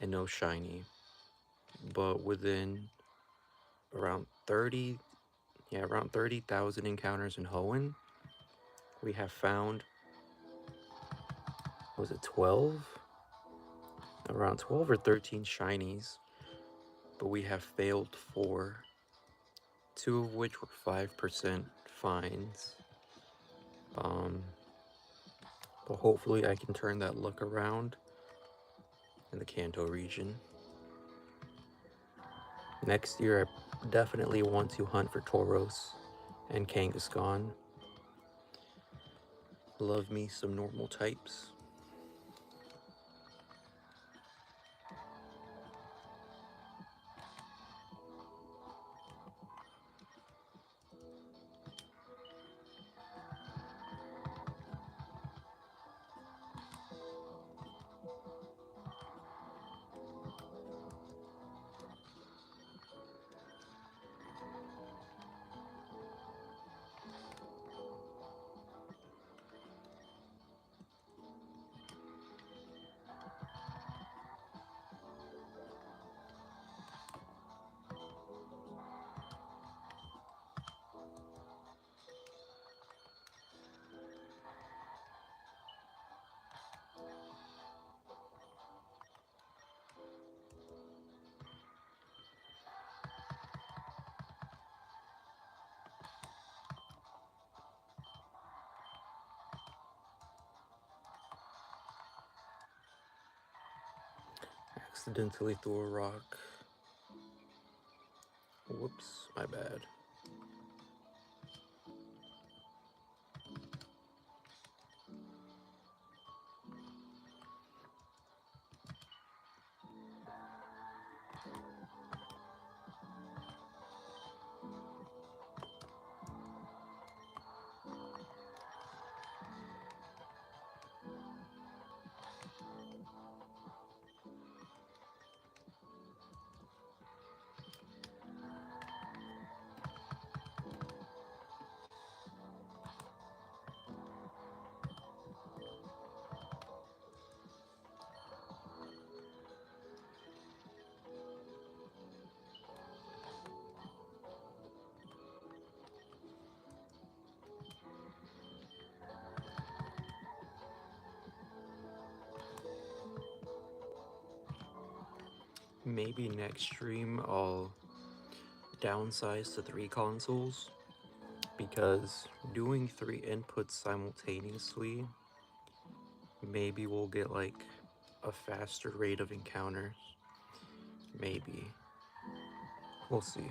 and no shiny. But within around 30,000 encounters in Hoenn, we have found, was it 12? Around 12 or 13 shinies, but we have failed 4, 2 of which were 5% fines. But hopefully I can turn that luck around in the Kanto region. Next year, I definitely want to hunt for Tauros and Kangaskhan. Love me some normal types. Accidentally threw a rock. Whoops, my bad. Maybe next stream I'll downsize to 3 consoles, because doing 3 inputs simultaneously, maybe we'll get like a faster rate of encounters. Maybe. We'll see.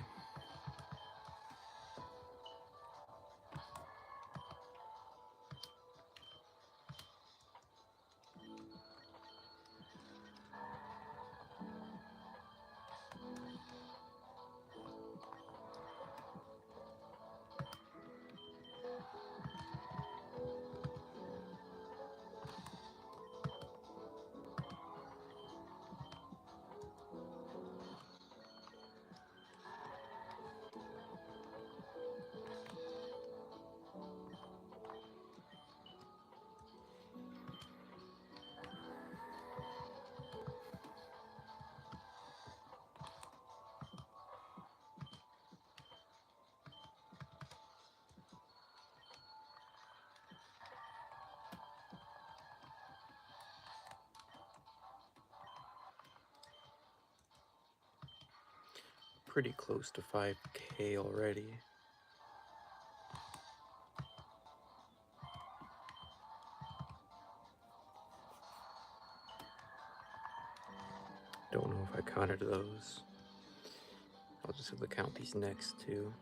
Pretty close to 5K already. Don't know if I counted those. I'll just have to count these next two.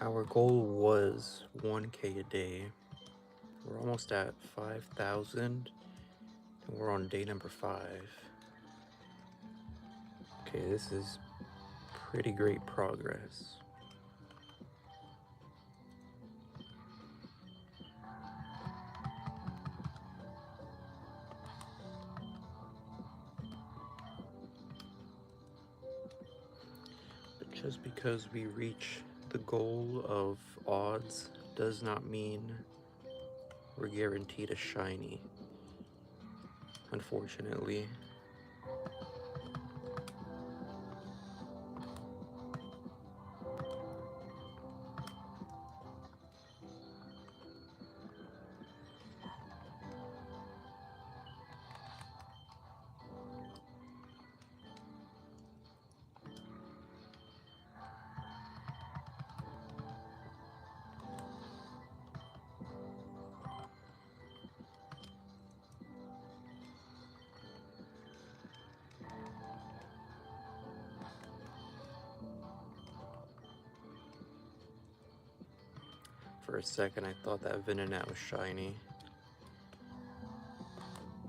Our goal was 1K a day. We're almost at 5,000, and we're on day number 5. Okay, this is pretty great progress. But just because we reach the goal of odds does not mean we're guaranteed a shiny, unfortunately. For a second, I thought that Venonat was shiny.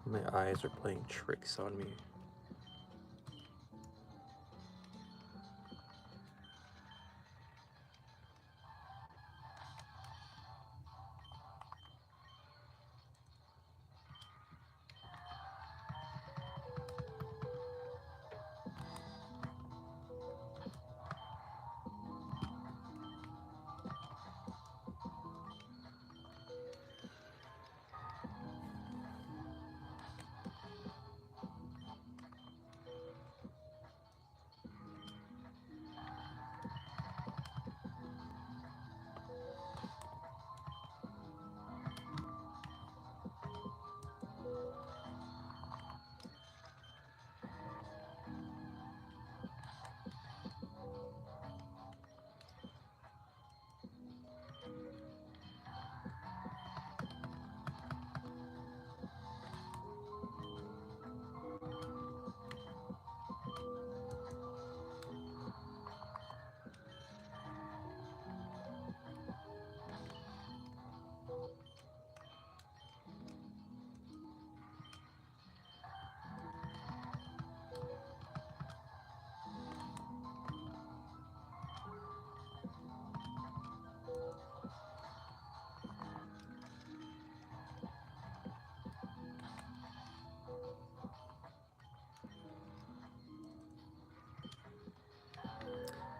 My eyes are playing tricks on me.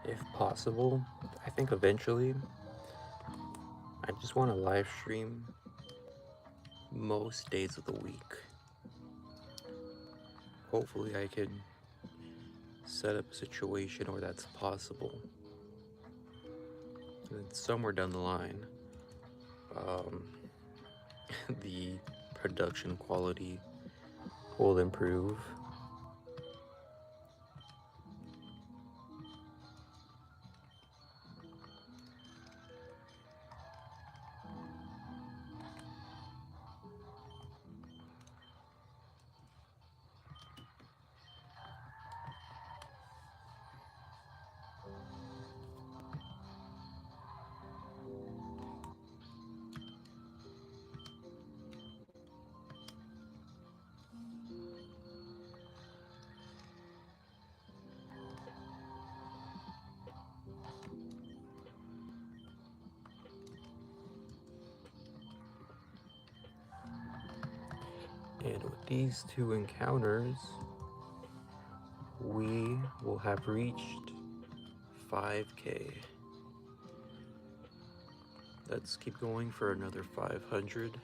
If possible, I think eventually I just want to live stream most days of the week. Hopefully I can set up a situation where that's possible. And then somewhere down the line, um, the production quality will improve. And with these two encounters, we will have reached 5K. Let's keep going for another 500.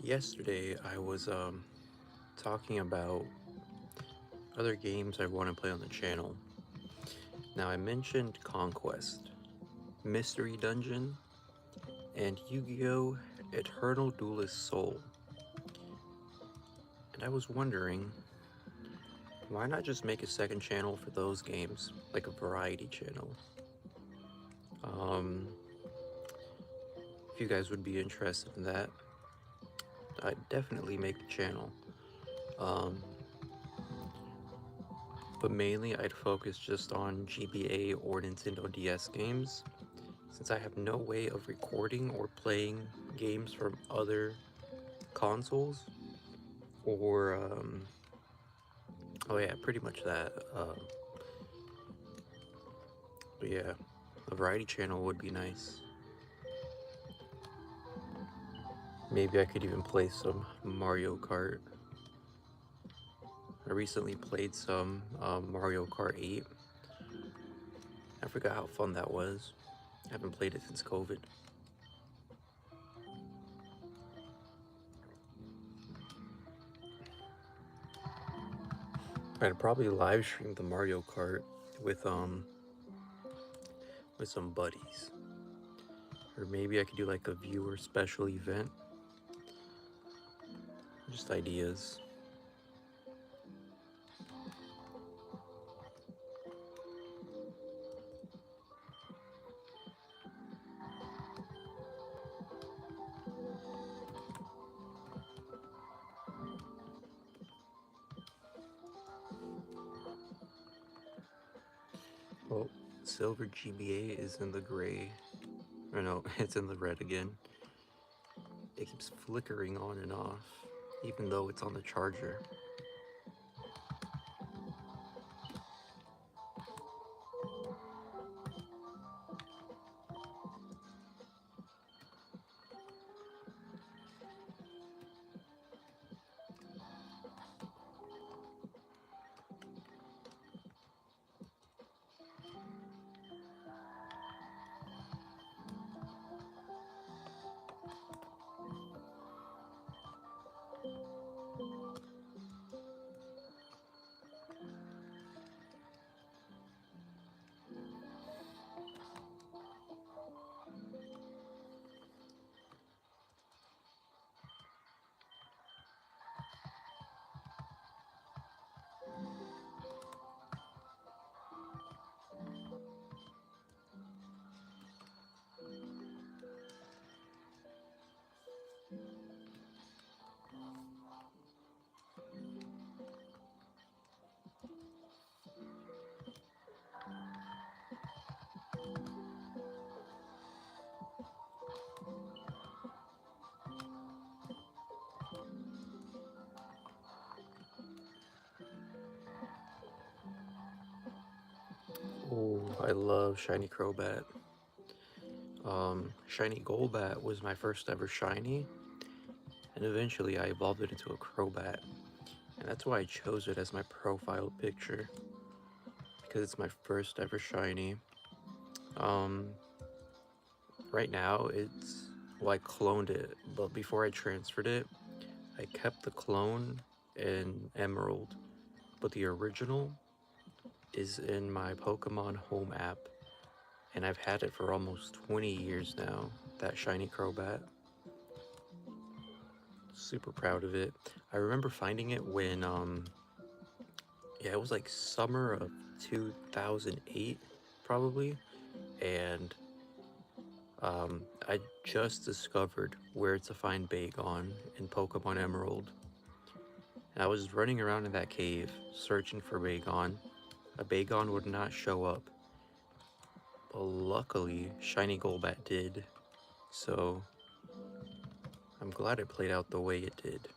Yesterday I was talking about other games I want to play on the channel. Now I mentioned Conquest, Mystery Dungeon, and Yu-Gi-Oh! Eternal Duelist Soul. And I was wondering, why not just make a second channel for those games, like a variety channel? If you guys would be interested in that, I'd definitely make a channel. But mainly I'd focus just on GBA or Nintendo DS games, since I have no way of recording or playing games from other consoles, or, oh yeah, pretty much that. But yeah, a variety channel would be nice. Maybe I could even play some Mario Kart. I recently played some Mario Kart 8. I forgot how fun that was. I haven't played it since COVID. I'd probably live stream the Mario Kart with some buddies. Or maybe I could do like a viewer special event. Just ideas. Well, silver GBA is in the gray. Or no, it's in the red again. It keeps flickering on and off, even though it's on the charger. Oh, I love shiny Crobat. Shiny Golbat was my first ever shiny, and eventually I evolved it into a Crobat. And that's why I chose it as my profile picture, because it's my first ever shiny. Um, right now well, I cloned it, but before I transferred it, I kept the clone in Emerald, but the original is in my Pokemon Home app, and I've had it for almost 20 years now, that shiny Crobat. Super proud of it. I remember finding it when, yeah, it was like summer of 2008, probably, and I just discovered where to find Bagon in Pokemon Emerald. And I was running around in that cave searching for Bagon. A Bagon would not show up, but luckily Shiny Golbat did, so I'm glad it played out the way it did.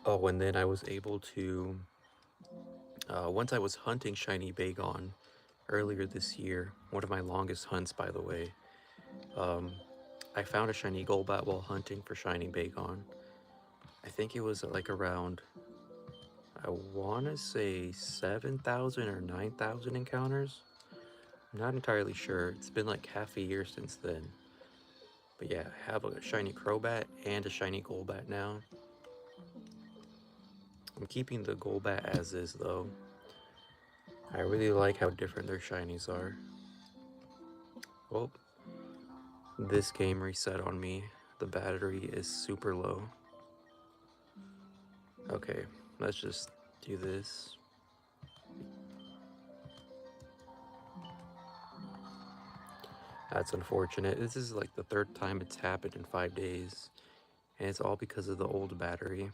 Oh, and then I was able to, once I was hunting Shiny Bagon earlier this year, one of my longest hunts by the way, I found a Shiny Golbat while hunting for Shiny Bagon. I think it was like around, I want to say 7,000 or 9,000 encounters. I'm not entirely sure. It's been like half a year since then. But yeah, I have a shiny Crobat and a shiny Golbat now. I'm keeping the Golbat as is though. I really like how different their shinies are. Well, this game reset on me. The battery is super low. Okay, let's just do this. That's unfortunate. This is like the third time it's happened in 5 days. And it's all because of the old battery.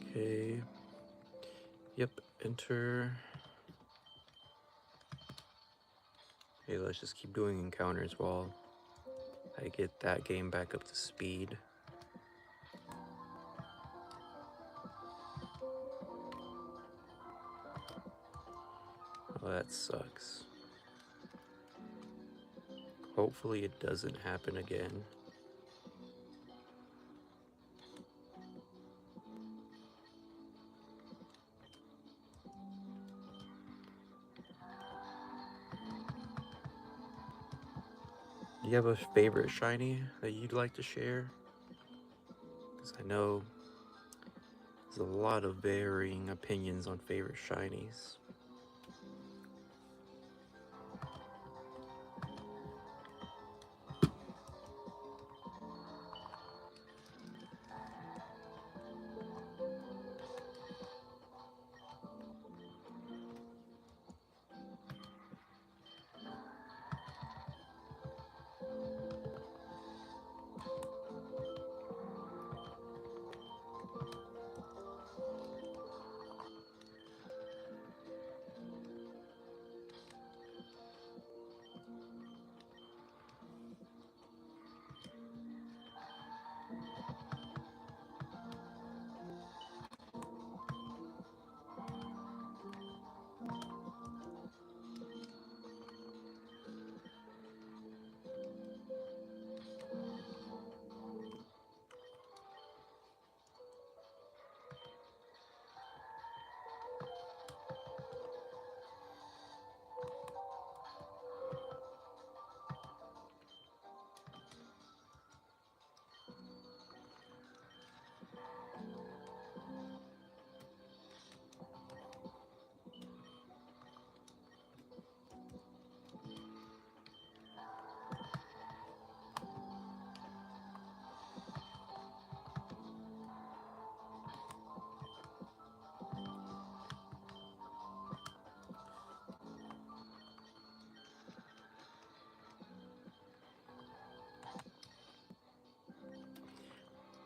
Okay. Yep, enter. Okay, let's just keep doing encounters while I get that game back up to speed. Oh, that sucks. Hopefully it doesn't happen again. Do you have a favorite shiny that you'd like to share? Because I know there's a lot of varying opinions on favorite shinies.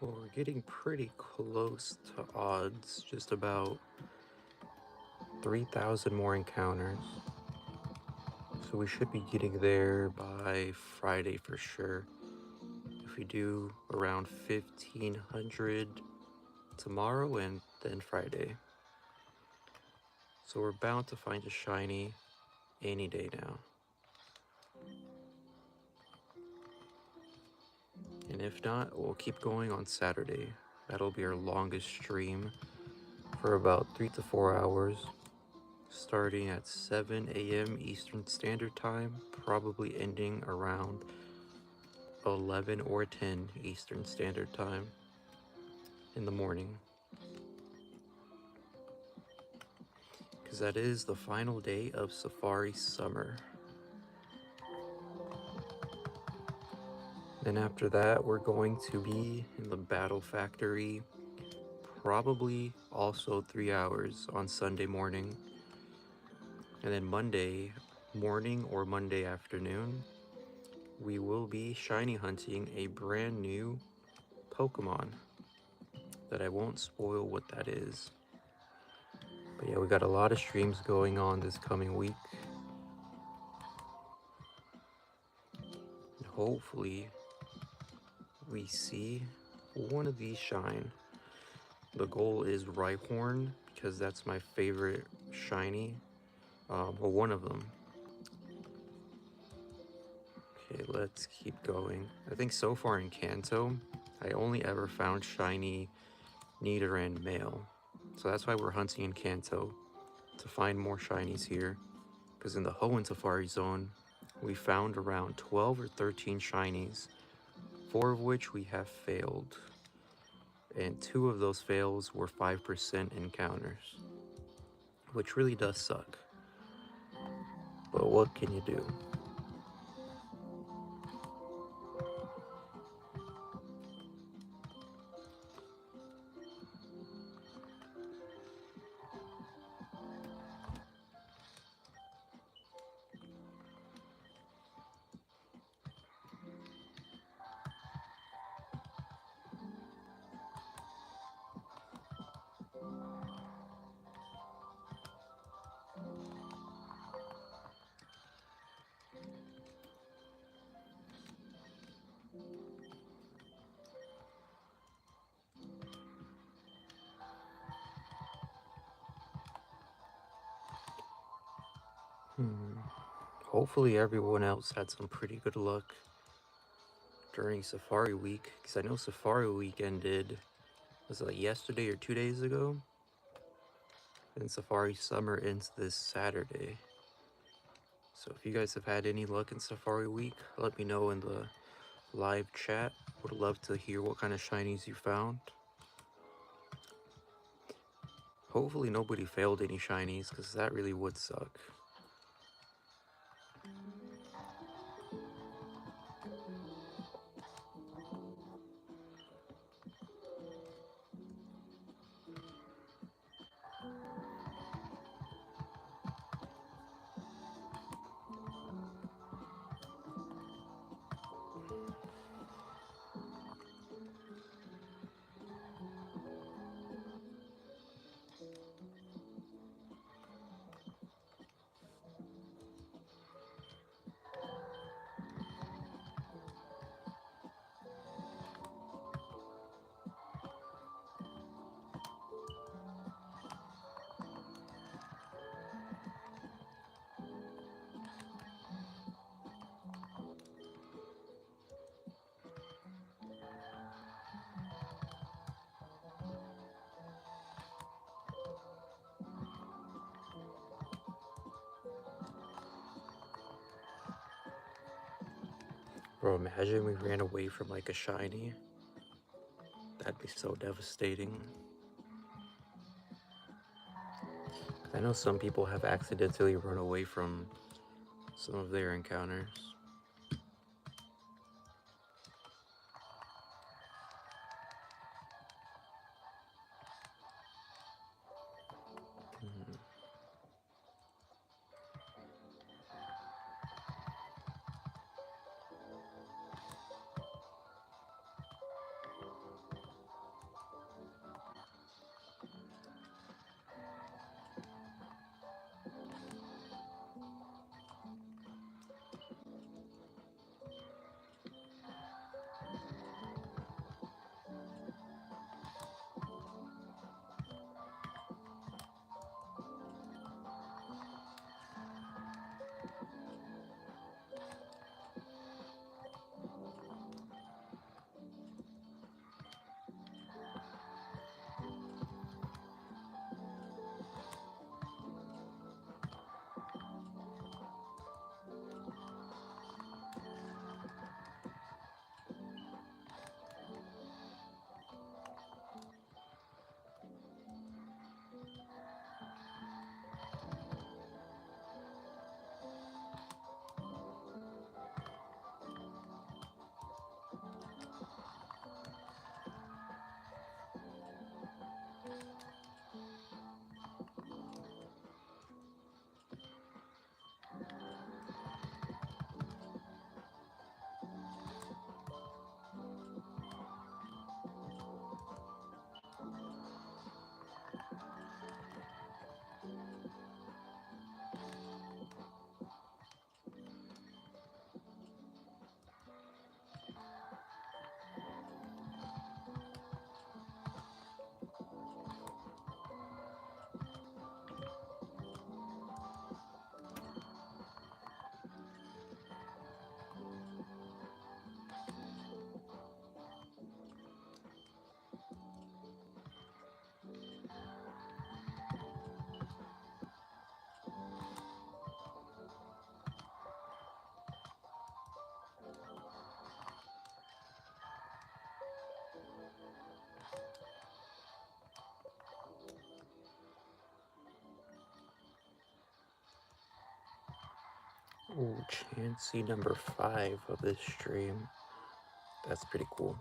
Well, we're getting pretty close to odds, just about 3,000 more encounters. So we should be getting there by Friday for sure. If we do around 1,500 tomorrow and then Friday. So we're bound to find a shiny any day now. And if not, we'll keep going on Saturday. That'll be our longest stream for about 3 to 4 hours, starting at 7 a.m. Eastern Standard Time, probably ending around 11 or 10 Eastern Standard Time in the morning. Because that is the final day of Safari Summer. Then after that, we're going to be in the Battle Factory, probably also 3 hours on Sunday morning. And then Monday morning or Monday afternoon, we will be shiny hunting a brand new Pokemon that I won't spoil what that is. But yeah, we got a lot of streams going on this coming week. And hopefully we see one of these shine. The goal is Rhyhorn because that's my favorite shiny, or one of them. Okay, let's keep going. I think so far in Kanto, I only ever found shiny Nidoran male. So that's why we're hunting in Kanto, to find more shinies here. Because in the Hoenn Safari Zone, we found around 12 or 13 shinies, 4 of which we have failed. And 2 of those fails were 5% encounters, which really does suck. But what can you do? Hopefully everyone else had some pretty good luck during Safari Week, because I know Safari Week ended, was it like yesterday or 2 days ago? And Safari Summer ends this Saturday. So if you guys have had any luck in Safari Week, let me know in the live chat. Would love to hear what kind of shinies you found. Hopefully nobody failed any shinies, because that really would suck. Bro, imagine we ran away from like a shiny. That'd be so devastating. I know some people have accidentally run away from some of their encounters. Ooh, Chansey number 5 of this stream. That's pretty cool.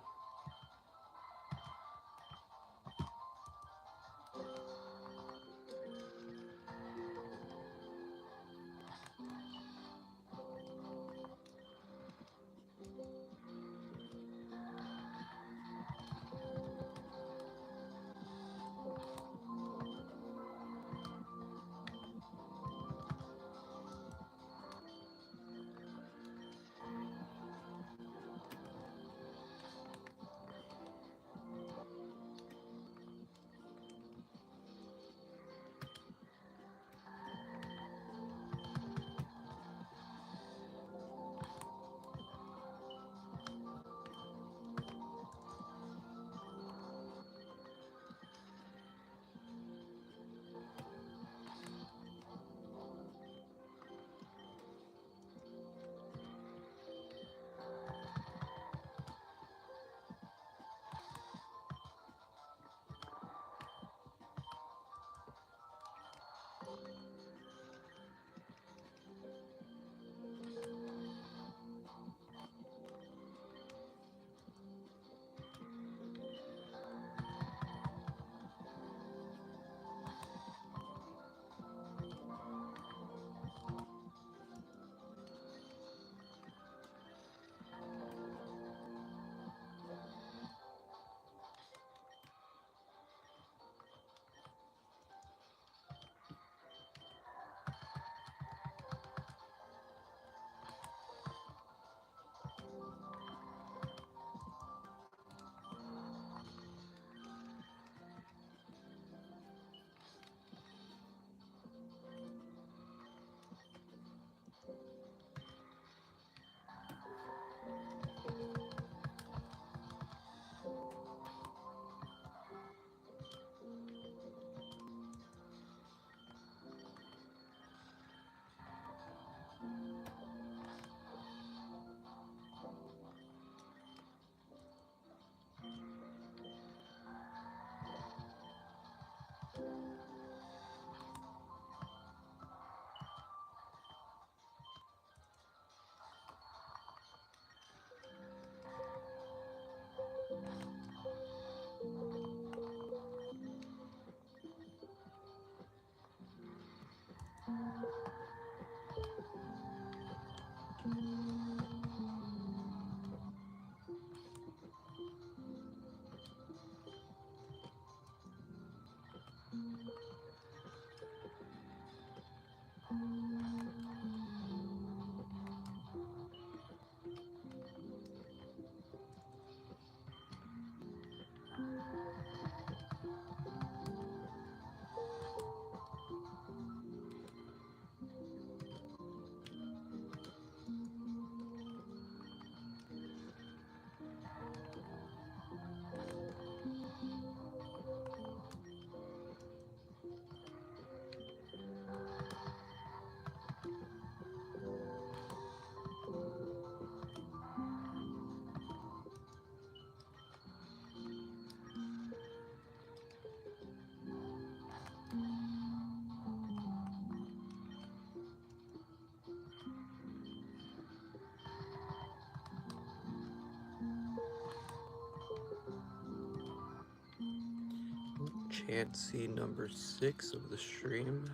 Chansey number 6 of the stream.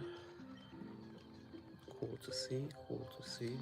Cool to see, cool to see.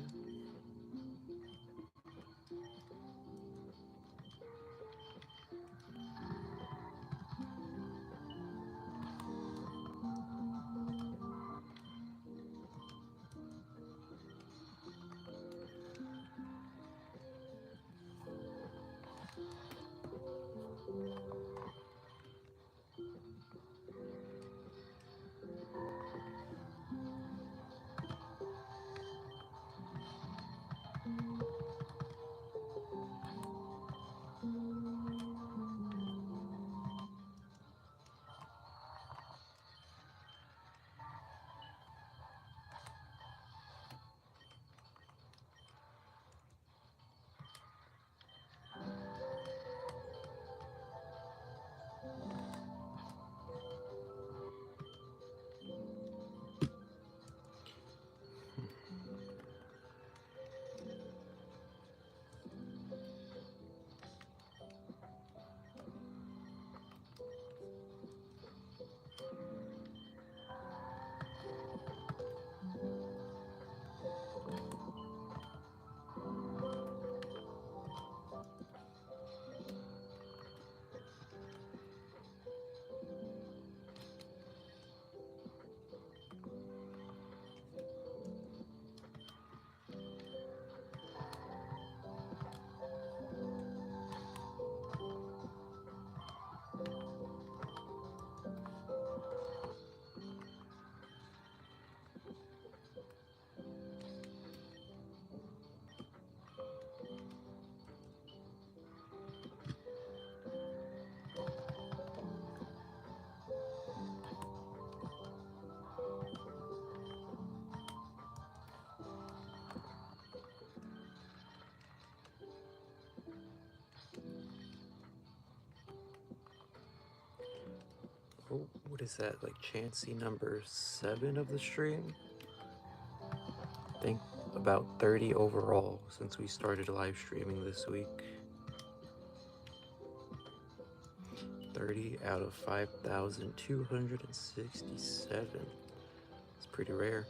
what is that, like chancy number 7 of the stream? I think about 30 overall since we started live streaming this week. 30 out of 5,267. It's pretty rare.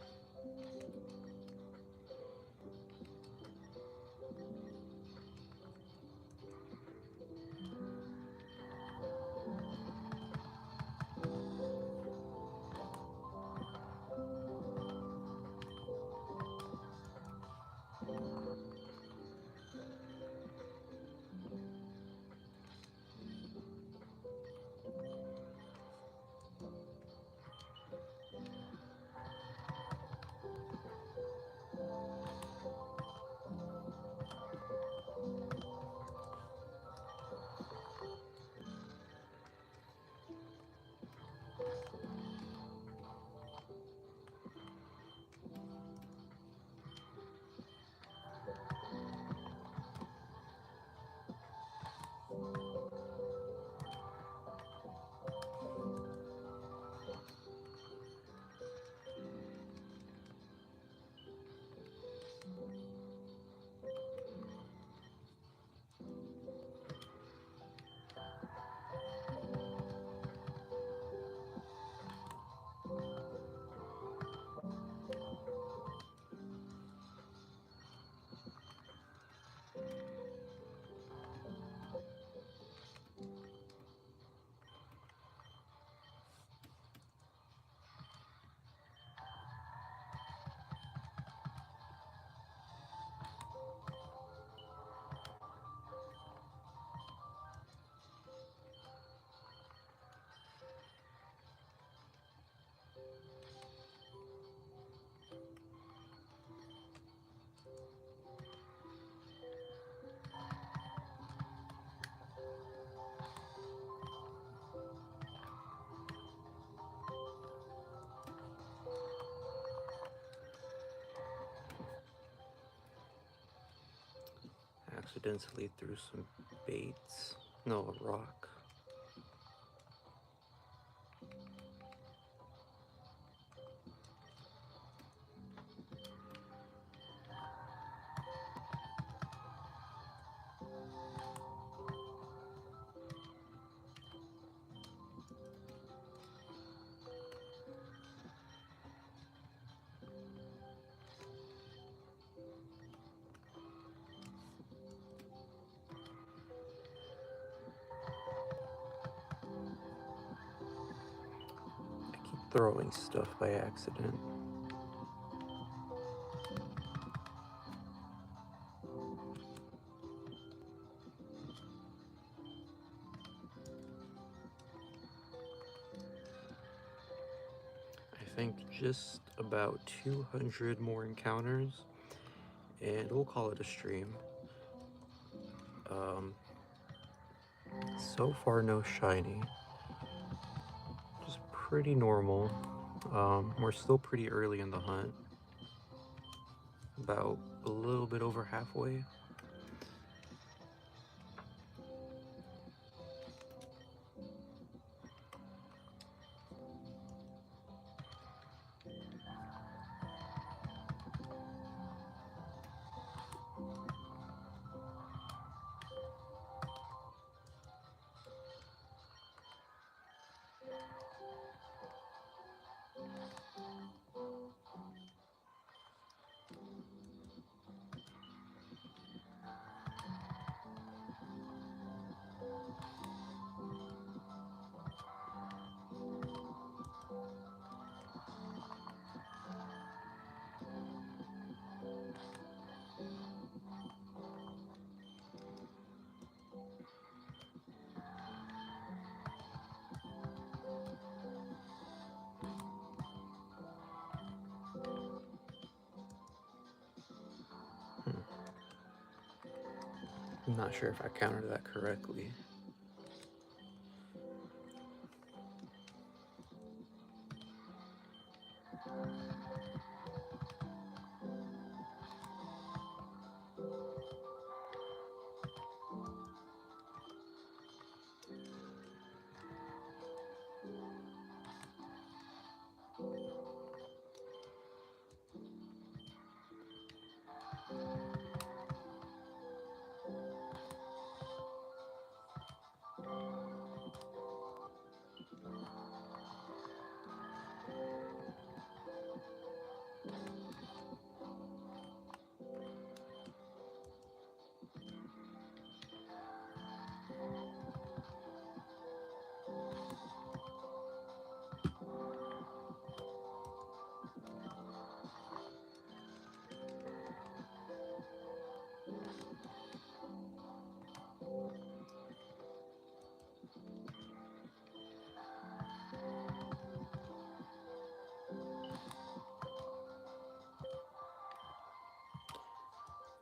Accidentally threw some baits. No, a rock. I keep throwing stuff by accident. I think just about 200 more encounters, and we'll call it a stream. So far, no shiny. Just pretty normal. We're still pretty early in the hunt. About a little bit over halfway. I'm not sure if I counted that correctly.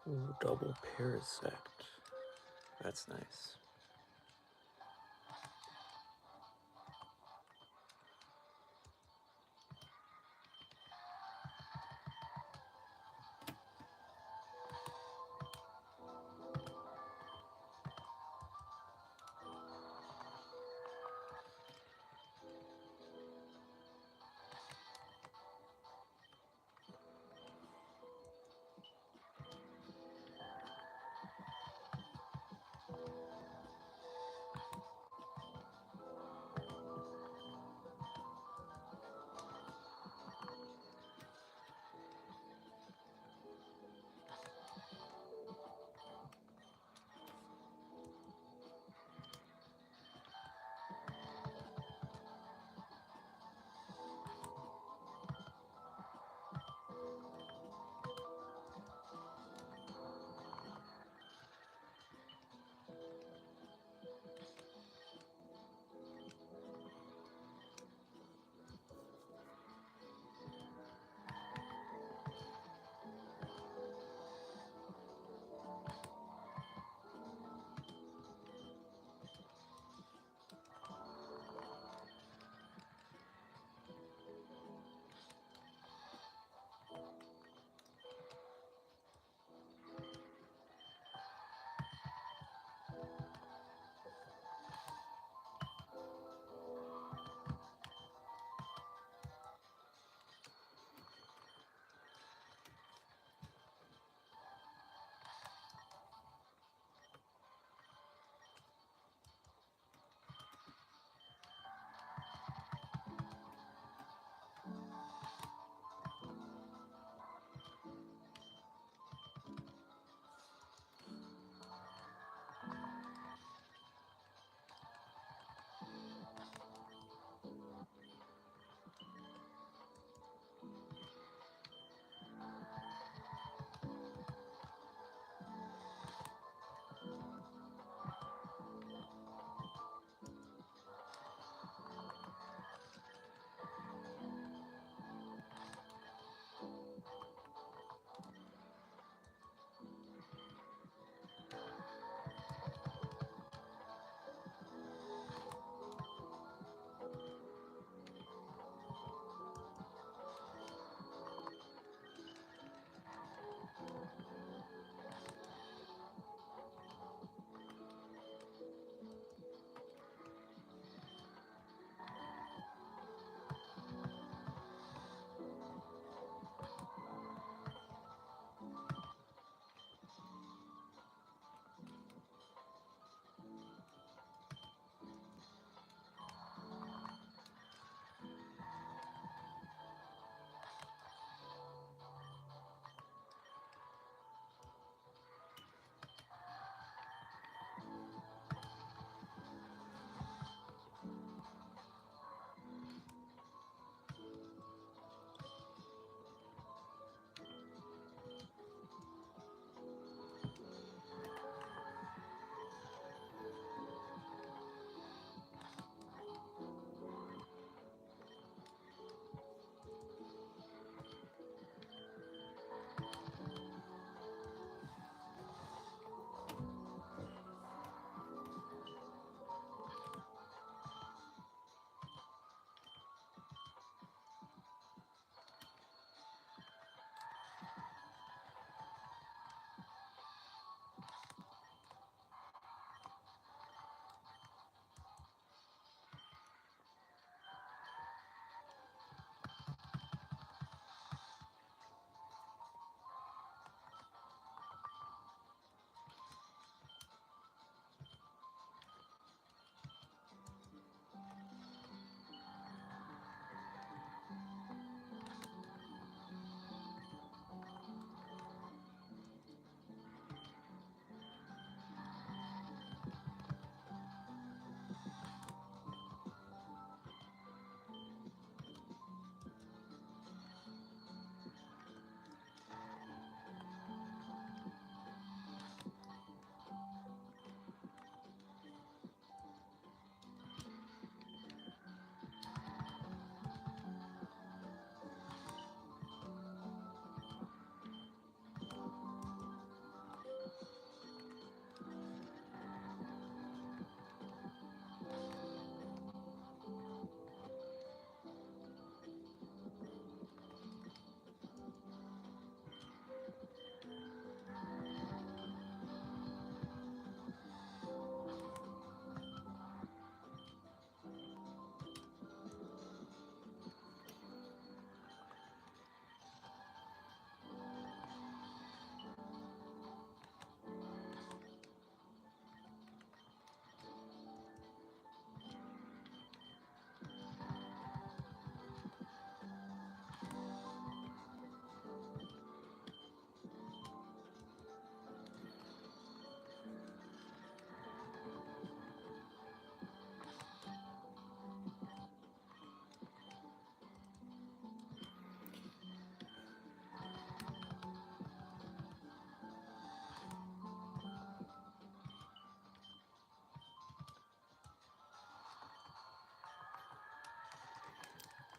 Ooh, double parasect. That's nice.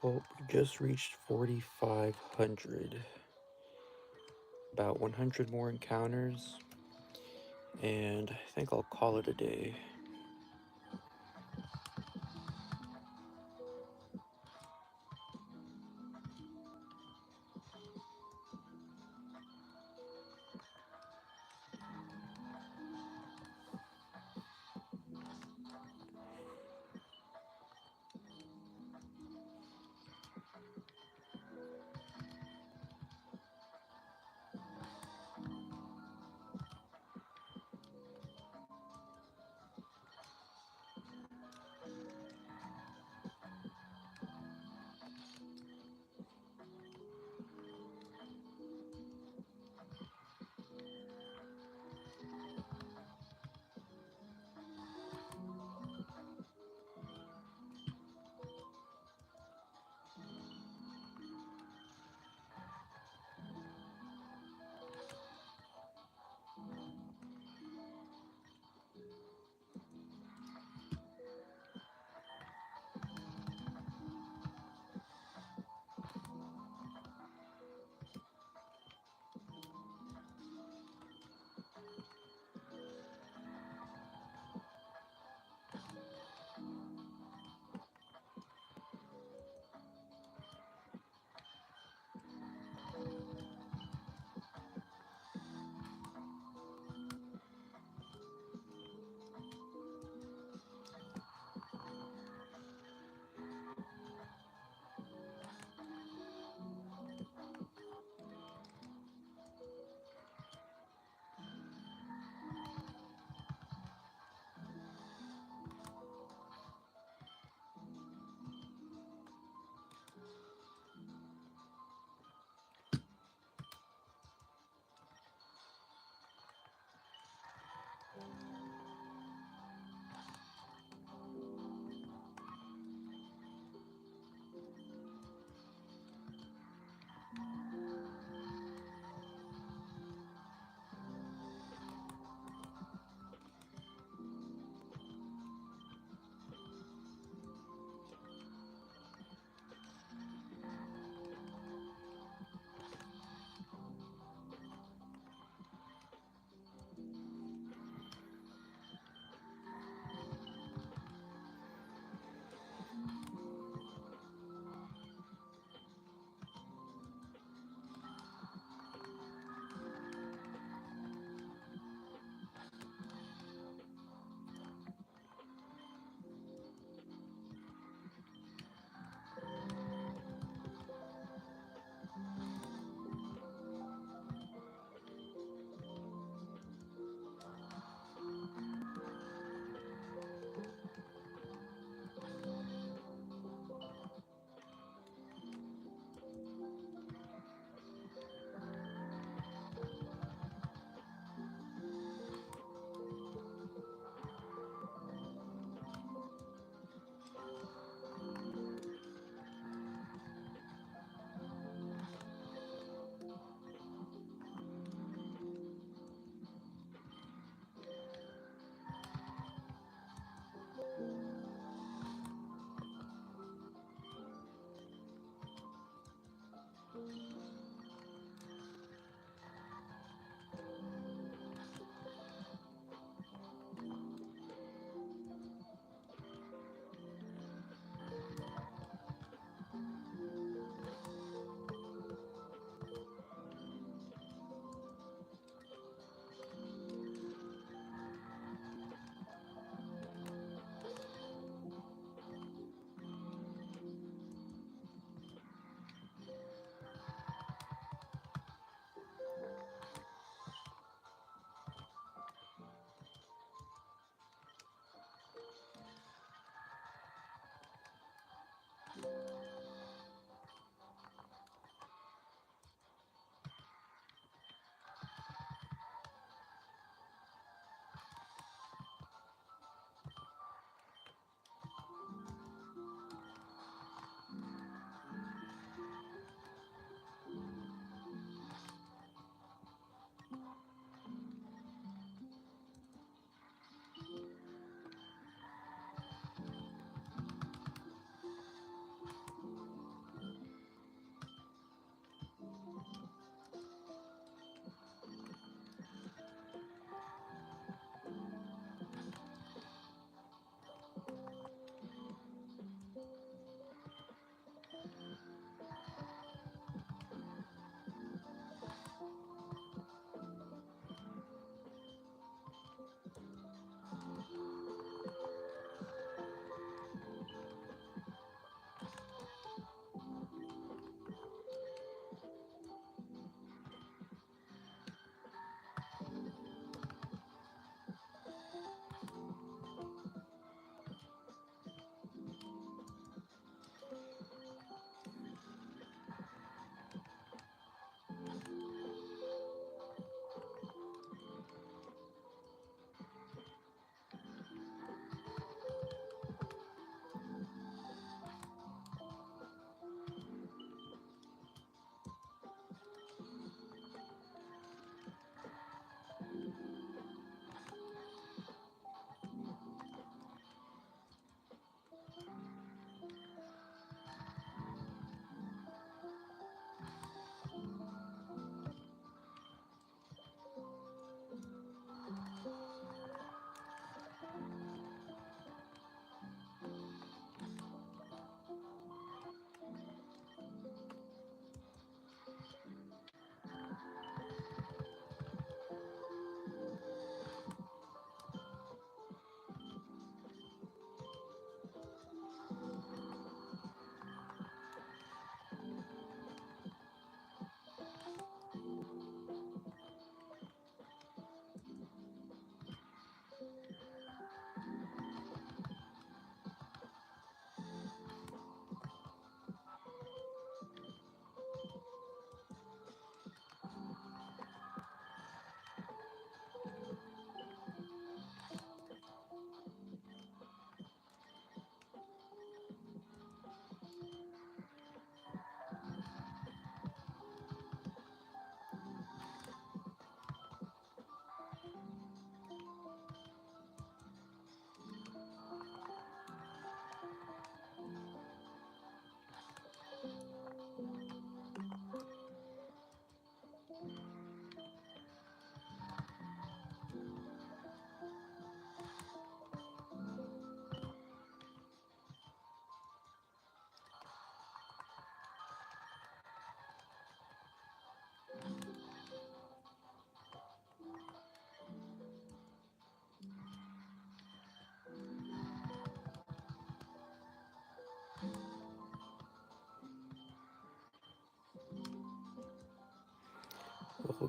Well, we just reached 4,500. About 100 more encounters, and I think I'll call it a day.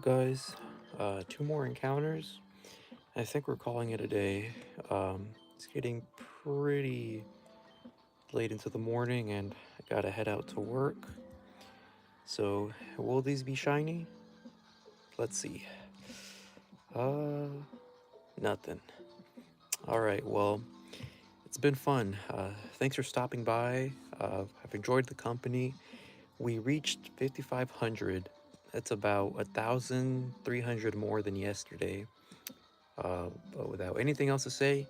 Well, guys, two more encounters. I think we're calling it a day. It's getting pretty late into the morning, and I gotta head out to work. So, will these be shiny? Let's see. Uh, Nothing. All right. Well, it's been fun. Thanks for stopping by. I've enjoyed the company. We reached 5,500. That's about 1,300 more than yesterday. But without anything else to say,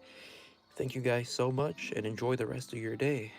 thank you guys so much and enjoy the rest of your day.